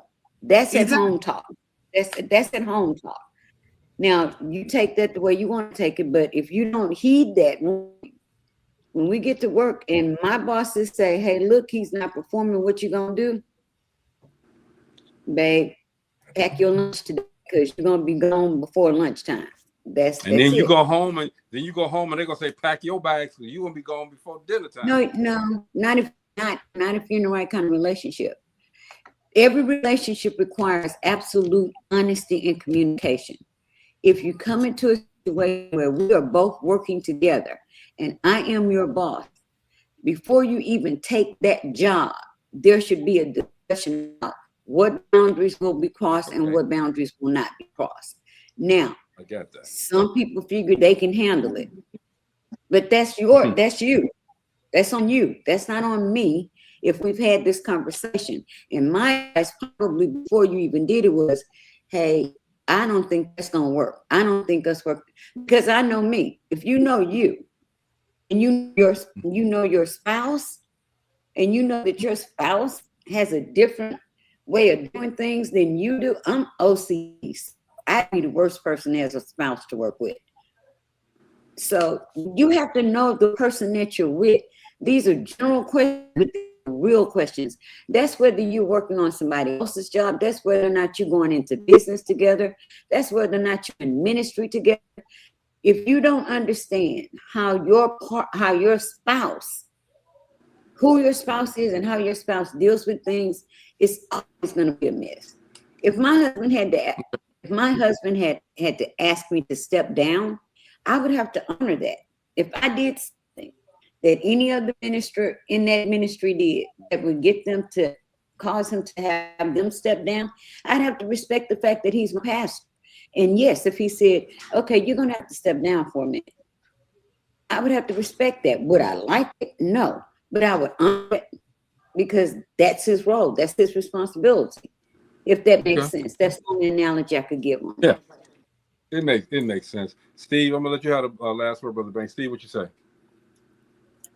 That's at home talk. That's at home talk. Now, you take that the way you want to take it, but if you don't heed that, when we get to work and my bosses say, hey, look, he's not performing, what you going to do? Babe, pack your lunch today because you're going to be gone before lunchtime. That's then you go home and they're gonna say pack your bags because you're gonna be gone before dinner time. No, not if you're in the right kind of relationship. Every relationship requires absolute honesty and communication. If you come into a situation where we are both working together and I am your boss, before you even take that job, there should be a discussion about what boundaries will be crossed and what boundaries will not be crossed. Now, I got that. Some people figure they can handle it, but that's you. That's on you. That's not on me. If we've had this conversation, and my advice probably before you even did it was, hey, I don't think that's gonna work. I don't think that's work, because I know me. If you know you, and you know your spouse, and you know that your spouse has a different way of doing things than you do, I'm OCD. I'd be the worst person as a spouse to work with. So you have to know the person that you're with. These are general questions, but real questions. That's whether you're working on somebody else's job. That's whether or not you're going into business together. That's whether or not you're in ministry together. If you don't understand how your spouse, who your spouse is and how your spouse deals with things, it's always going to be a mess. If my husband had to ask me to step down, I would have to honor that. If I did something that any other minister in that ministry did that would get them to cause him to have them step down, I'd have to respect the fact that he's my pastor. And yes, if he said, okay, you're going to have to step down for a minute, I would have to respect that. Would I like it? No, but I would honor it because that's his role. That's his responsibility. If that makes sense. That's the only analogy I could give on. Yeah, it makes sense. Steve, I'm gonna let you have the last word, Brother Banks. Steve, what you say?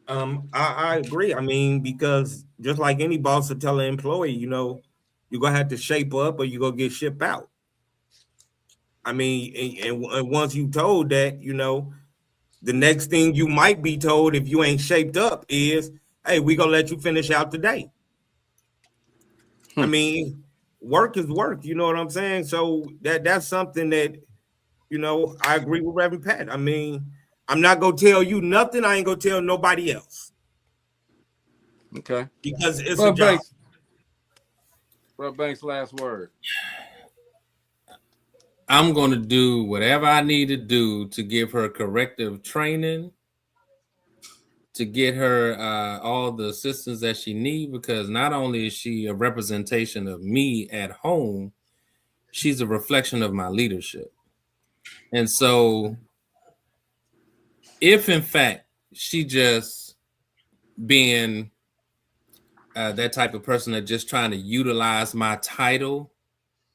I agree. I mean, because just like any boss will tell an employee, you're gonna have to shape up or you're gonna get shipped out. I mean, and once you told that, the next thing you might be told if you ain't shaped up is, hey, we're gonna let you finish out today. I mean, work is work, you know what I'm saying? So that's something that, I agree with Reverend Pat. I mean, I'm not gonna tell you nothing. I ain't gonna tell nobody else. Okay. Because it's a job. Brother Banks, last word. I'm going to do whatever I need to do to give her corrective training, to get her all the assistance that she needs, because not only is she a representation of me at home, she's a reflection of my leadership. And so if in fact she just being that type of person that just trying to utilize my title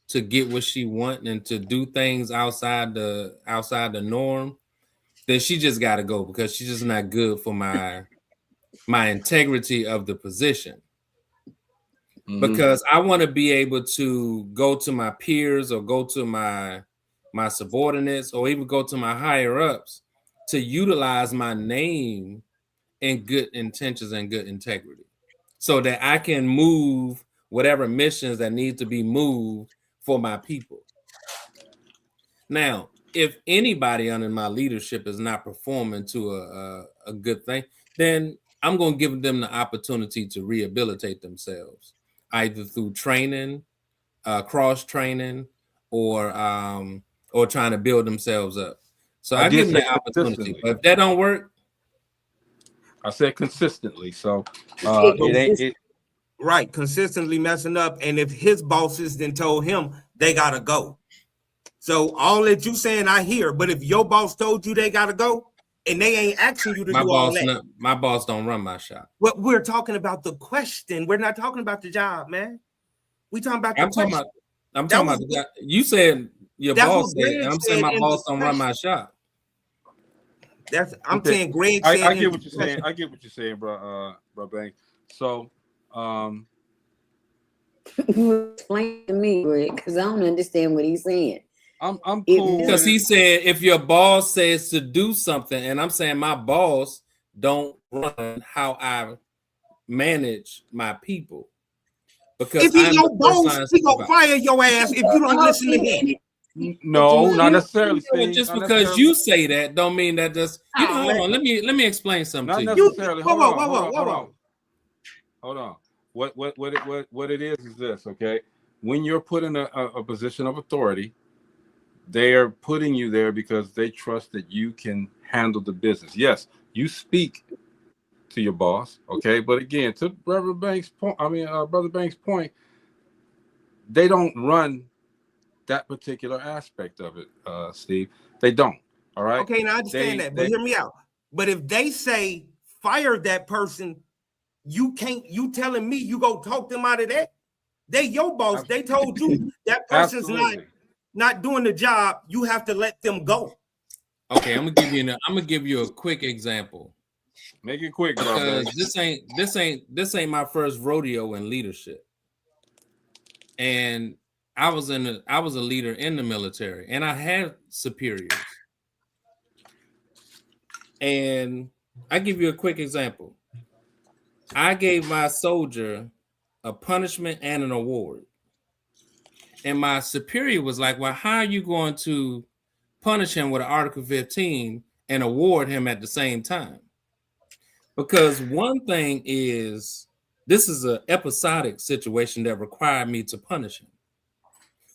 to get what she wants and to do things outside the norm, then she just got to go, because she's just not good for my integrity of the position. Because I want to be able to go to my peers or go to my subordinates or even go to my higher ups to utilize my name in good intentions and good integrity, so that I can move whatever missions that need to be moved for my people. Now, if anybody under my leadership is not performing to a good thing, then I'm going to give them the opportunity to rehabilitate themselves, either through training, cross training, or trying to build themselves up. So I give them the opportunity. But if that don't work, I said consistently. So right, consistently messing up. And if his bosses then told him they gotta go. So all that you saying I hear, but if your boss told you they gotta go and they ain't asking you to do all that. My boss don't run my shop. Well, we're talking about the question. We're not talking about the job, man. We talking about the question. I'm talking about the, you said your boss said, I'm saying my boss don't run my shop. I'm saying Greg said. I get what you're saying. I get what you're saying, bro Banks. So explain to me, Greg, because I don't understand what he's saying. I'm cool. Because he said if your boss says to do something, and I'm saying my boss don't run how I manage my people. Because if he's your boss, he gonna fire your ass if you don't listen to him. No, not necessarily. Just because you say that don't mean that just hold on. Let me explain something not to you. Necessarily. Hold on. What it is this, okay? When you're put in a position of authority, They are putting you there because they trust that you can handle the business. Yes, you speak to your boss, okay? But again, to Brother Banks' point, they don't run that particular aspect of it, Steve. They don't. All right. Okay, now I understand that, but hear me out. But if they say fire that person, you telling me you go talk them out of that? They your boss. They told you that person's not doing the job. You have to let them go. Okay, I'm gonna give you a quick example. Make it quick, bro. Because this ain't my first rodeo in leadership. And I was a leader in the military, and I had superiors. And I give you a quick example. I gave my soldier a punishment and an award. And my superior was like, well, how are you going to punish him with an Article 15 and award him at the same time? Because one thing is, this is an episodic situation that required me to punish him.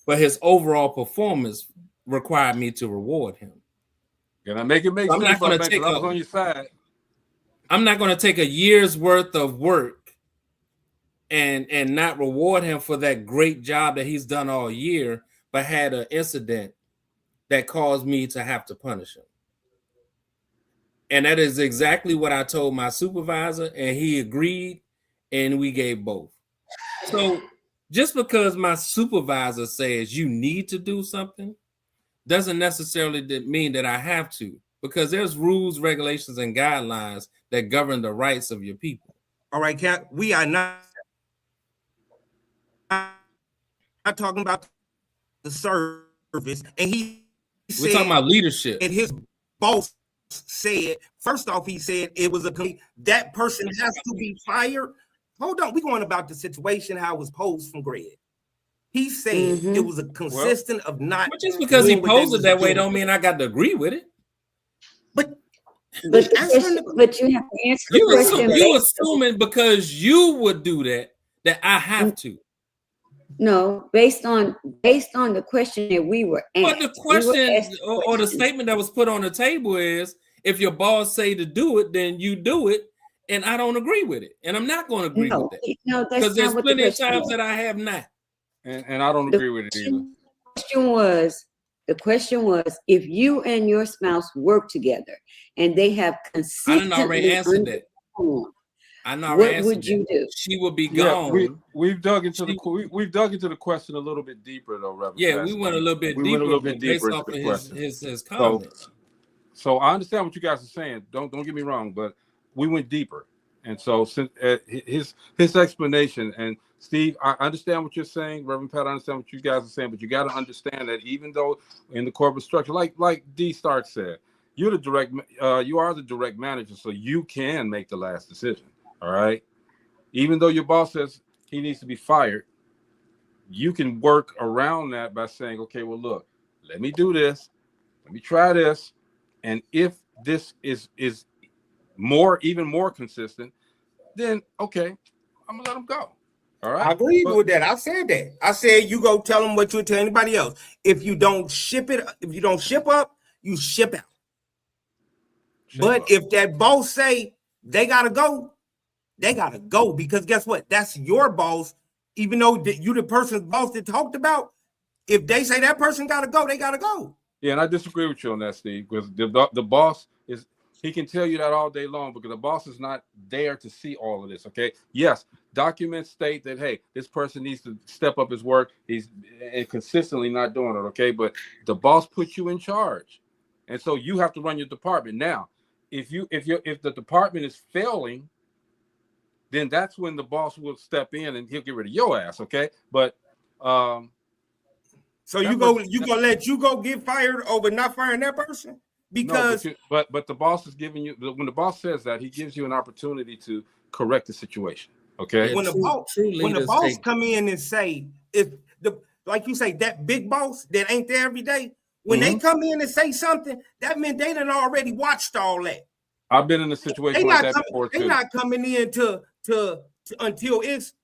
But his overall performance required me to reward him. Can I make it make sense? I was on your side. I'm not going to take a year's worth of work and not reward him for that great job that he's done all year, but had an incident that caused me to have to punish him. And that is exactly what I told my supervisor, and he agreed, and we gave both. So just because my supervisor says you need to do something doesn't necessarily mean that I have to, because there's rules, regulations, and guidelines that govern the rights of your people. All right, Cap, we are not talking about the service, and we're talking about leadership. And his boss said, first off, he said it was that person has to be fired. Hold on, we're going about the situation how it was posed from Greg. He said it was a consistent of not. But just because he posed it that way don't mean I got to agree with it. But you have to answer the question. You assuming because you would do that I have to. No, based on the question that we were asked. But the question or the statement that was put on the table is, if your boss say to do it, then you do it, and I don't agree with it, and I'm not going to agree with that. No, because there's plenty of times that I have not. And I don't agree with it either. The question was, if you and your spouse work together and they have consistently I didn't already answer that. What would you do? She would be gone. Yeah, we've dug into the question a little bit deeper, though, Reverend. Yeah, we went a little bit deeper into the question. His comments. So I understand what you guys are saying. Don't get me wrong, but we went deeper, and so since his explanation, and Steve, I understand what you're saying, Reverend Pat. I understand what you guys are saying, but you got to understand that even though in the corporate structure, like D. Stark said, you are the direct manager, so you can make the last decision. All right. Even though your boss says he needs to be fired, you can work around that by saying, okay, well, look, let me do this. Let me try this. And if this is even more consistent, then okay, I'm gonna let him go. All right. I agree with that. I said that. I said you go tell them what you tell anybody else. If you don't ship up, you ship out. If that boss say they gotta go, they gotta go, because guess what? That's your boss. Even though you the person's boss that talked about, if they say that person gotta go, they gotta go. Yeah, and I disagree with you on that, Steve, because the boss he can tell you that all day long, because the boss is not there to see all of this. Okay. Yes, documents state that, hey, this person needs to step up his work. He's consistently not doing it. Okay. But the boss puts you in charge. And so you have to run your department. Now, if the department is failing, then that's when the boss will step in and he'll get rid of your ass. Okay. But so you gonna let you go get fired over not firing that person? Because but the boss is giving you, when the boss says that, he gives you an opportunity to correct the situation. Okay. When the boss come in and say, like you say, that big boss that ain't there every day, when they come in and say something, that meant they done already watched all that. I've been in a situation like that before too. They're not coming in to until it's,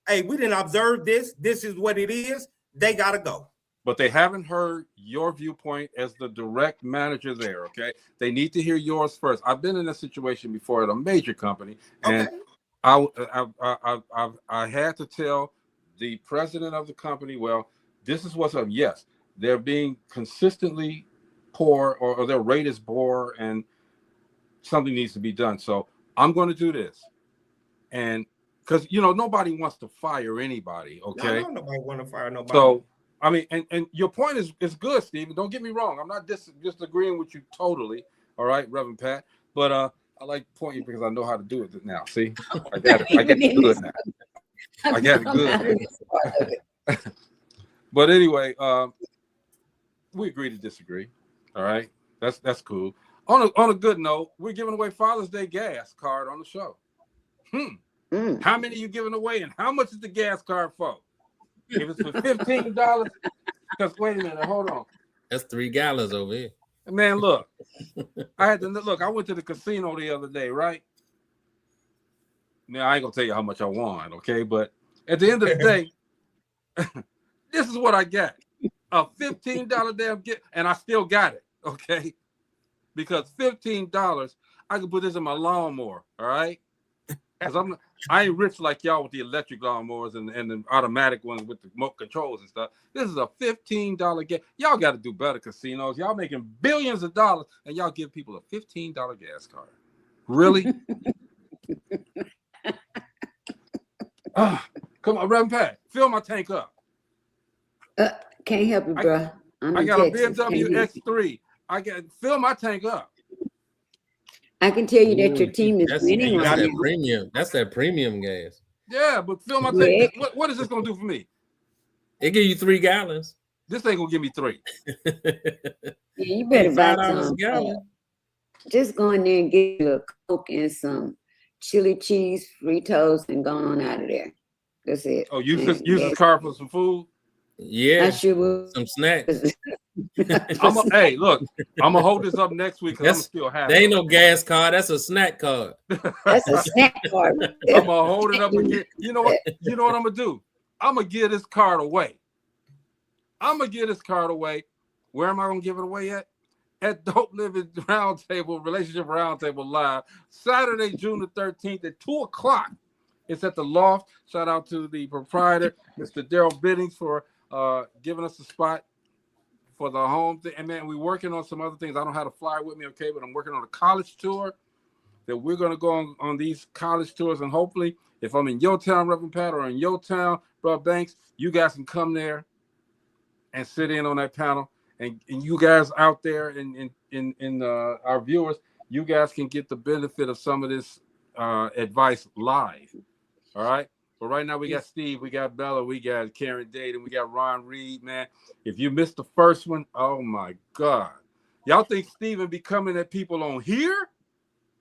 hey, we didn't observe this. This is what it is. They gotta go. but they haven't heard your viewpoint as the direct manager there. Okay, they need to hear yours first. I've been in a situation before at a major company, and I had to tell the president of the company, well, this is what's up. Yes, they're being consistently poor, or their rate is poor, and something needs to be done. So I'm going to do this, and because nobody wants to fire anybody. Okay, no, nobody want to fire nobody. So I mean, and your point is good, Stephen. Don't get me wrong. I'm not disagreeing with you totally. All right, Reverend Pat. But I like pointing because I know how to do it now. See, I got it. I get it good now. I got it good. But anyway, we agree to disagree. All right, that's cool. On a good note, we're giving away Father's Day gas card on the show. How many are you giving away, and how much is the gas card for? If it's for $15, because wait a minute, hold on. That's 3 gallons over here. Man, look, I went to the casino the other day, right? Now I ain't gonna tell you how much I won, okay? But at the end of the day, this is what I got: a $15 damn gift, and I still got it, okay? Because $15, I can put this in my lawnmower, all right? Because I ain't rich like y'all with the electric lawnmowers and the automatic ones with the remote controls and stuff. This is a $15 gas. Y'all got to do better, casinos. Y'all making billions of dollars, and y'all give people a $15 gas card. Really? Come on, Reverend Pat, fill my tank up. Can't help it, bro. I got a BMW X3. Fill my tank up. I can tell you that your team is winning. That's that premium gas. Yeah, but fill my tank. What is this gonna do for me? It give you 3 gallons. This ain't gonna give me 3. Yeah, you better buy some. Just go in there and get you a Coke and some chili cheese Fritos and go on out of there. That's it. Oh, use this card for some food? Yeah, I sure will. Some snacks. Hey, look, I'm gonna hold this up next week because I'm still happy. There ain't no gas card. That's a snack card. That's a snack card. I'm gonna hold it up again. You know what? You know what I'm gonna do? I'm gonna give this card away. Where am I gonna give it away at? At Dope Living Roundtable, Relationship Roundtable Live, Saturday, June the 13th at 2:00. It's at the Loft. Shout out to the proprietor, Mr. Daryl Biddings, for giving us a spot for the home thing. And man, we're working on some other things. I don't have a flyer with me, okay, but I'm working on a college tour that we're going to go on these college tours. And hopefully, if I'm in your town, Reverend Pat, or in your town, Brother Banks, you guys can come there and sit in on that panel. And you guys out there in our viewers, you guys can get the benefit of some of this advice live. All right. But right now we got Steve, we got Bella, we got Karen Dade, and we got Ron Reed, man. If you missed the first one, oh my God. Y'all think Steven be coming at people on here?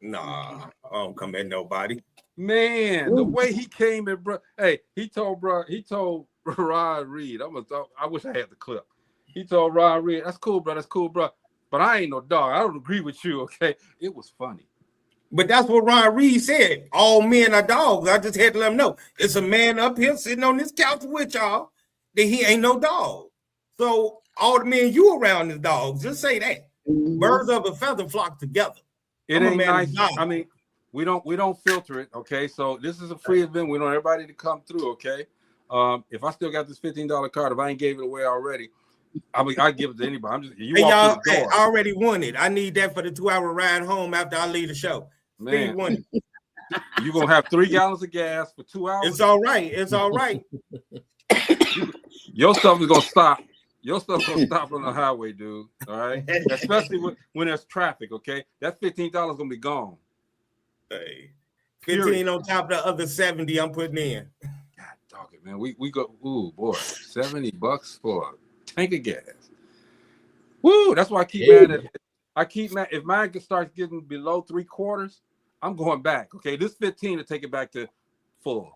Nah, I don't come at nobody. Man, the way he came at bro. Hey, he told Ron Reed. I wish I had the clip. He told Ron Reed, that's cool, bro. But I ain't no dog. I don't agree with you, okay? It was funny. But that's what Ron Reed said. All men are dogs. I just had to let him know. It's a man up here sitting on this couch with y'all that he ain't no dog. So all the men you around is dogs. Just say that. Birds of a feather flock together. It ain't nice. I mean, we don't filter it, okay? So this is a free event. We want everybody to come through, okay? If I still got this $15 card, if I ain't gave it away already, I give it to anybody. Hey, y'all, I already won it. I need that for the 2-hour ride home after I leave the show. Man, you're gonna have 3 gallons of gas for 2 hours. It's all right. It's all right. Your stuff is gonna stop. Your stuff's gonna stop on the highway, dude. All right, especially when there's traffic. Okay, that $15 gonna be gone. Hey, 15 on top of the other 70 I'm putting in. God dog it, man. We go. Ooh boy, $70 for a tank of gas. Woo! That's why I keep mad at. If mine starts getting below 3/4, I'm going back. Okay, this 15 to take it back to full.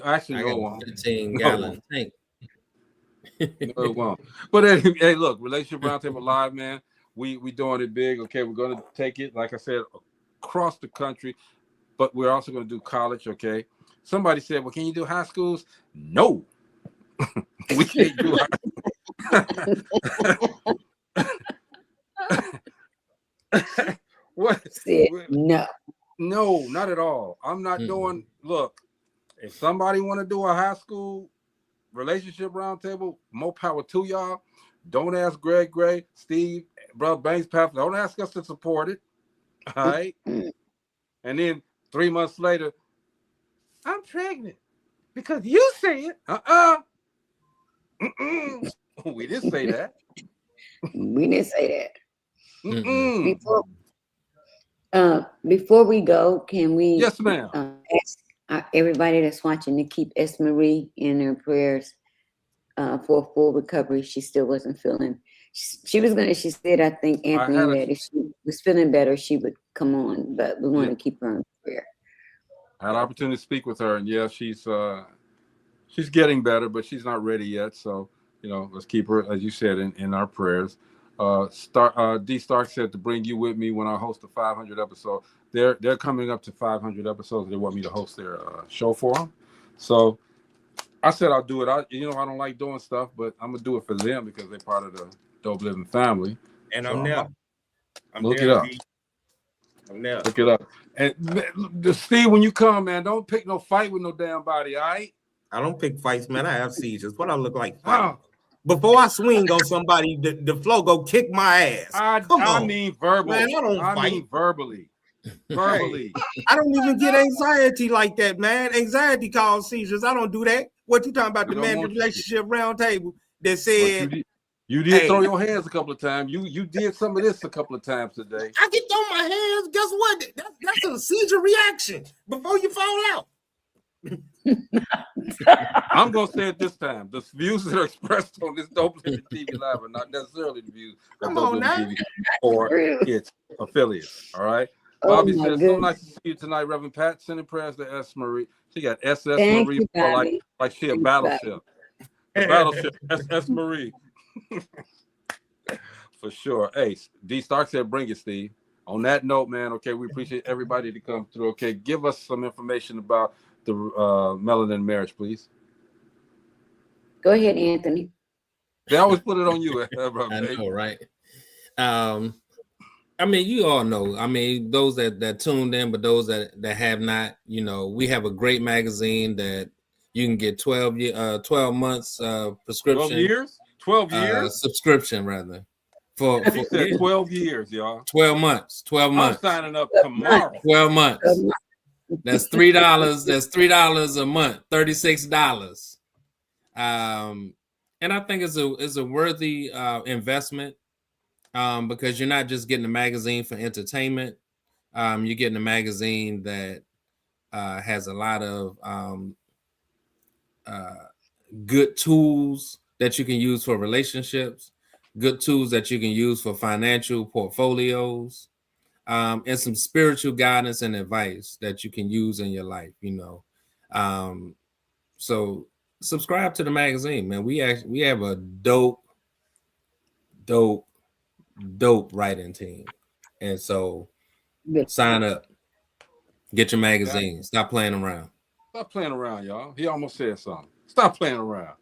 Actually, no one. 15-gallon tank. No, it won't. But anyway, hey, look, Relationship Roundtable Live, man. We doing it big. Okay, we're gonna take it, like I said, across the country, but we're also gonna do college. Okay. Somebody said, "Well, can you do high schools?" No. We can't do what? No. No, not at all. I'm not doing. Look, if somebody want to do a high school relationship roundtable, more power to y'all. Don't ask Greg Gray, Steve, Brother Banks, Pat. Don't ask us to support it. All right. And then 3 months later, I'm pregnant because you say it. We didn't say that. We didn't say that. Before we go, can we? Yes, ma'am. Ask everybody that's watching to keep S. Marie in their prayers for a full recovery. She still wasn't feeling. She was gonna. She said, I think Anthony, that if she was feeling better, she would come on. But we want to keep her in prayer. I had an opportunity to speak with her, and yeah, she's getting better, but she's not ready yet. So let's keep her, as you said, in our prayers. D Stark said to bring you with me when I host the 500 episode. They're coming up to 500 episodes. They want me to host their show for them. So I said I'll do it. I don't like doing stuff, but I'm gonna do it for them because they're part of the Dope Living family. And so I'm there. Look it up. I'm there. Look it up. And Steve, when you come, man, don't pick no fight with no damn body, all right? I don't pick fights, man. I have seizures. What I look like? Before I swing on somebody, the flow go kick my ass. I mean verbally. Man, I mean verbally. Verbally. I don't even get anxiety like that, man. Anxiety causes seizures. I don't do that. What you talking about? The man in the Relationship Roundtable that said you did throw your hands a couple of times. You did some of this a couple of times today. I can throw my hands. Guess what? That's a seizure reaction before you fall out. I'm gonna say it this time. The views that are expressed on this Dope Living TV Live are not necessarily the views of Dope Living TV or its affiliates. All right. Bobby says, so nice to see you tonight, Reverend Pat. Sending prayers to S. Marie. She got SS Marie, like she a battleship. A battleship, SS Marie. For sure. Hey, D Stark said, bring it, Steve. On that note, man, okay, we appreciate everybody to come through. Okay, give us some information about the Melanin and Marriage, please. Go ahead, Anthony. They always put it on you. I know, right? I mean, you all know. I mean, those that tuned in, but those that have not, we have a great magazine that you can get 12 months prescription. 12 years? 12 years? Subscription, rather. For 12 years, y'all. 12 months. 12 months. I'm signing up tomorrow. 12 months. That's $3. That's $3 a month. $36. And I think it's a worthy investment. Because you're not just getting a magazine for entertainment. You're getting a magazine that has a lot of good tools that you can use for relationships, good tools that you can use for financial portfolios, and some spiritual guidance and advice that you can use in your life, So subscribe to the magazine, man. We have a dope writing team, and so sign up, get your magazine. Stop playing around. Stop playing around, y'all. He almost said something. Stop playing around.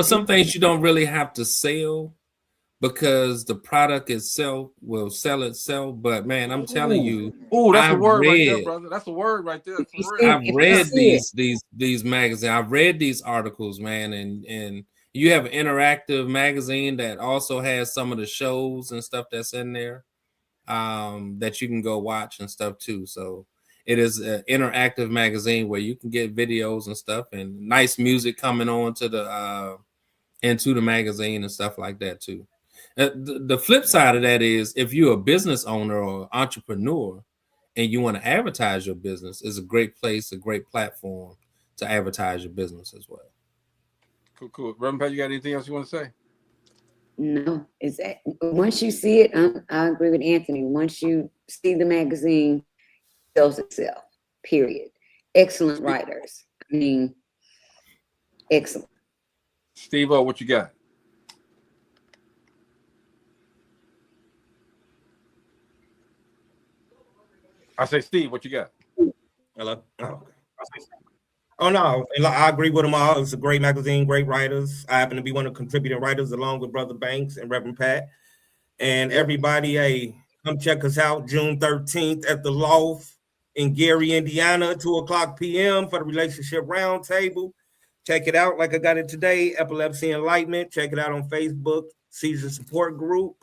Some things you don't really have to sell because the product itself will sell itself. But man, I'm telling you, that's a word right there, brother. That's a word right there. I've read these magazines. I've read these articles, man, and you have an interactive magazine that also has some of the shows and stuff that's in there that you can go watch and stuff too. So it is an interactive magazine where you can get videos and stuff and nice music coming on to the into the magazine and stuff like that too. The flip side of that is if you're a business owner or entrepreneur and you want to advertise your business, it's a great place, a great platform to advertise your business as well. Cool. Reverend Pat, you got anything else you want to say? No, it's that once you see it, I agree with Anthony. Once you see the magazine, it sells itself. Period. Excellent writers. I mean, excellent. Steve-O, what you got? I say, Steve, what you got? Hello. Oh, okay. Oh no, I agree with them all. It's a great magazine, great writers. I happen to be one of the contributing writers along with Brother Banks and Reverend Pat. And everybody, hey, come check us out June 13th at the Loft in Gary, Indiana, 2:00 p.m. for the Relationship Roundtable. Check it out like I got it today, Epilepsy Enlightenment. Check it out on Facebook, Seizure Support Group.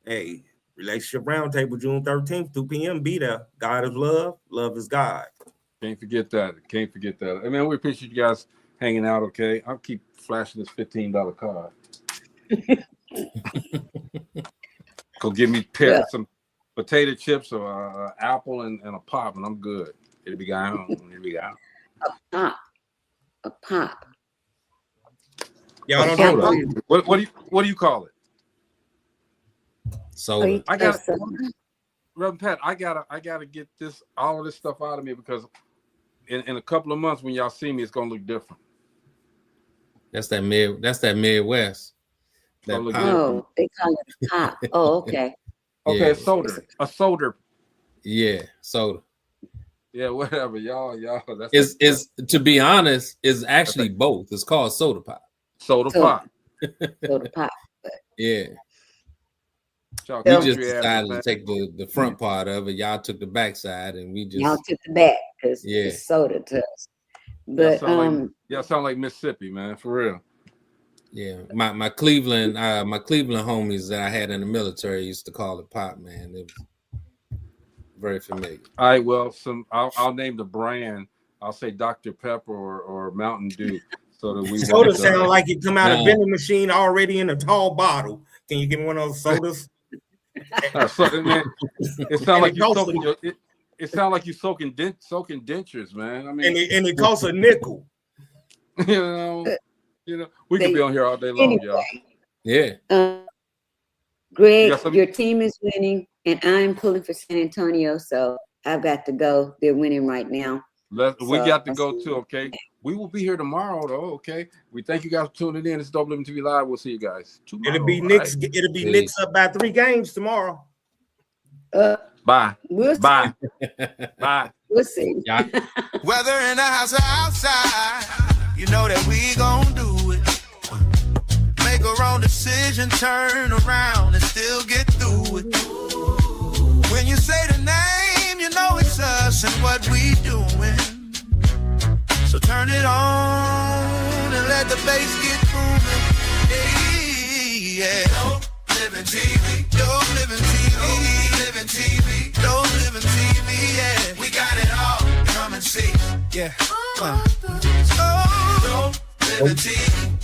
Hey, Relationship Roundtable, June 13th, 2 p.m. Be there. God is love. Love is God. Can't forget that. Can't forget that. I mean, we appreciate you guys hanging out, okay? I'll keep flashing this $15 card. Go give me some potato chips or apple and a pop, and I'm good. It'll be gone. It'll be gone. A pop. Y'all don't know. What do you call it? Soda. I got Reverend Pat, I gotta get all of this stuff out of me because in a couple of months when y'all see me, it's gonna look different. That's that Midwest. They call it pop. Oh, okay. Okay, Yeah. a soda. Yeah, soda. Yeah, whatever, y'all. Is to be honest, is actually both. It's called soda pop. Soda pop. Soda pop. Yeah. We just decided to take the front part of it. Y'all took the back side, and we just y'all took the back because it's soda to us. But y'all sound like Mississippi, man, for real. Yeah, my Cleveland homies that I had in the military used to call it pop, man. It was very familiar. All right, well, I'll name the brand. I'll say Dr. Pepper or Mountain Dew, so that we. Soda sound like it come out of vending machine already in a tall bottle. Can you give me one of those sodas? It sounds like you soaking. It sounds like you soaking dentures, man. I mean, and it costs a nickel. You know, we could be on here all day long, y'all. Yeah. Greg, your team is winning, and I'm pulling for San Antonio, so I've got to go. They're winning right now. We got to go too, okay? We will be here tomorrow, though, okay? We thank you guys for tuning in. It's Dope Living TV Live. We'll see you guys tomorrow. It'll be Knicks. Right? It'll be Knicks up by 3 games tomorrow. Bye. Bye. Bye. We'll see. Yeah. Whether in the house or outside, you know that we gon' do it. Make a wrong decision, turn around and still get through it. When you say the name, you know it's us and what we doing. So turn it on and let the bass get booming. Yeah. Dope Living TV. Dope Living TV. Dope Living TV. Dope Living TV. Yeah. We got it all. Come and see. Yeah. Dope Living TV.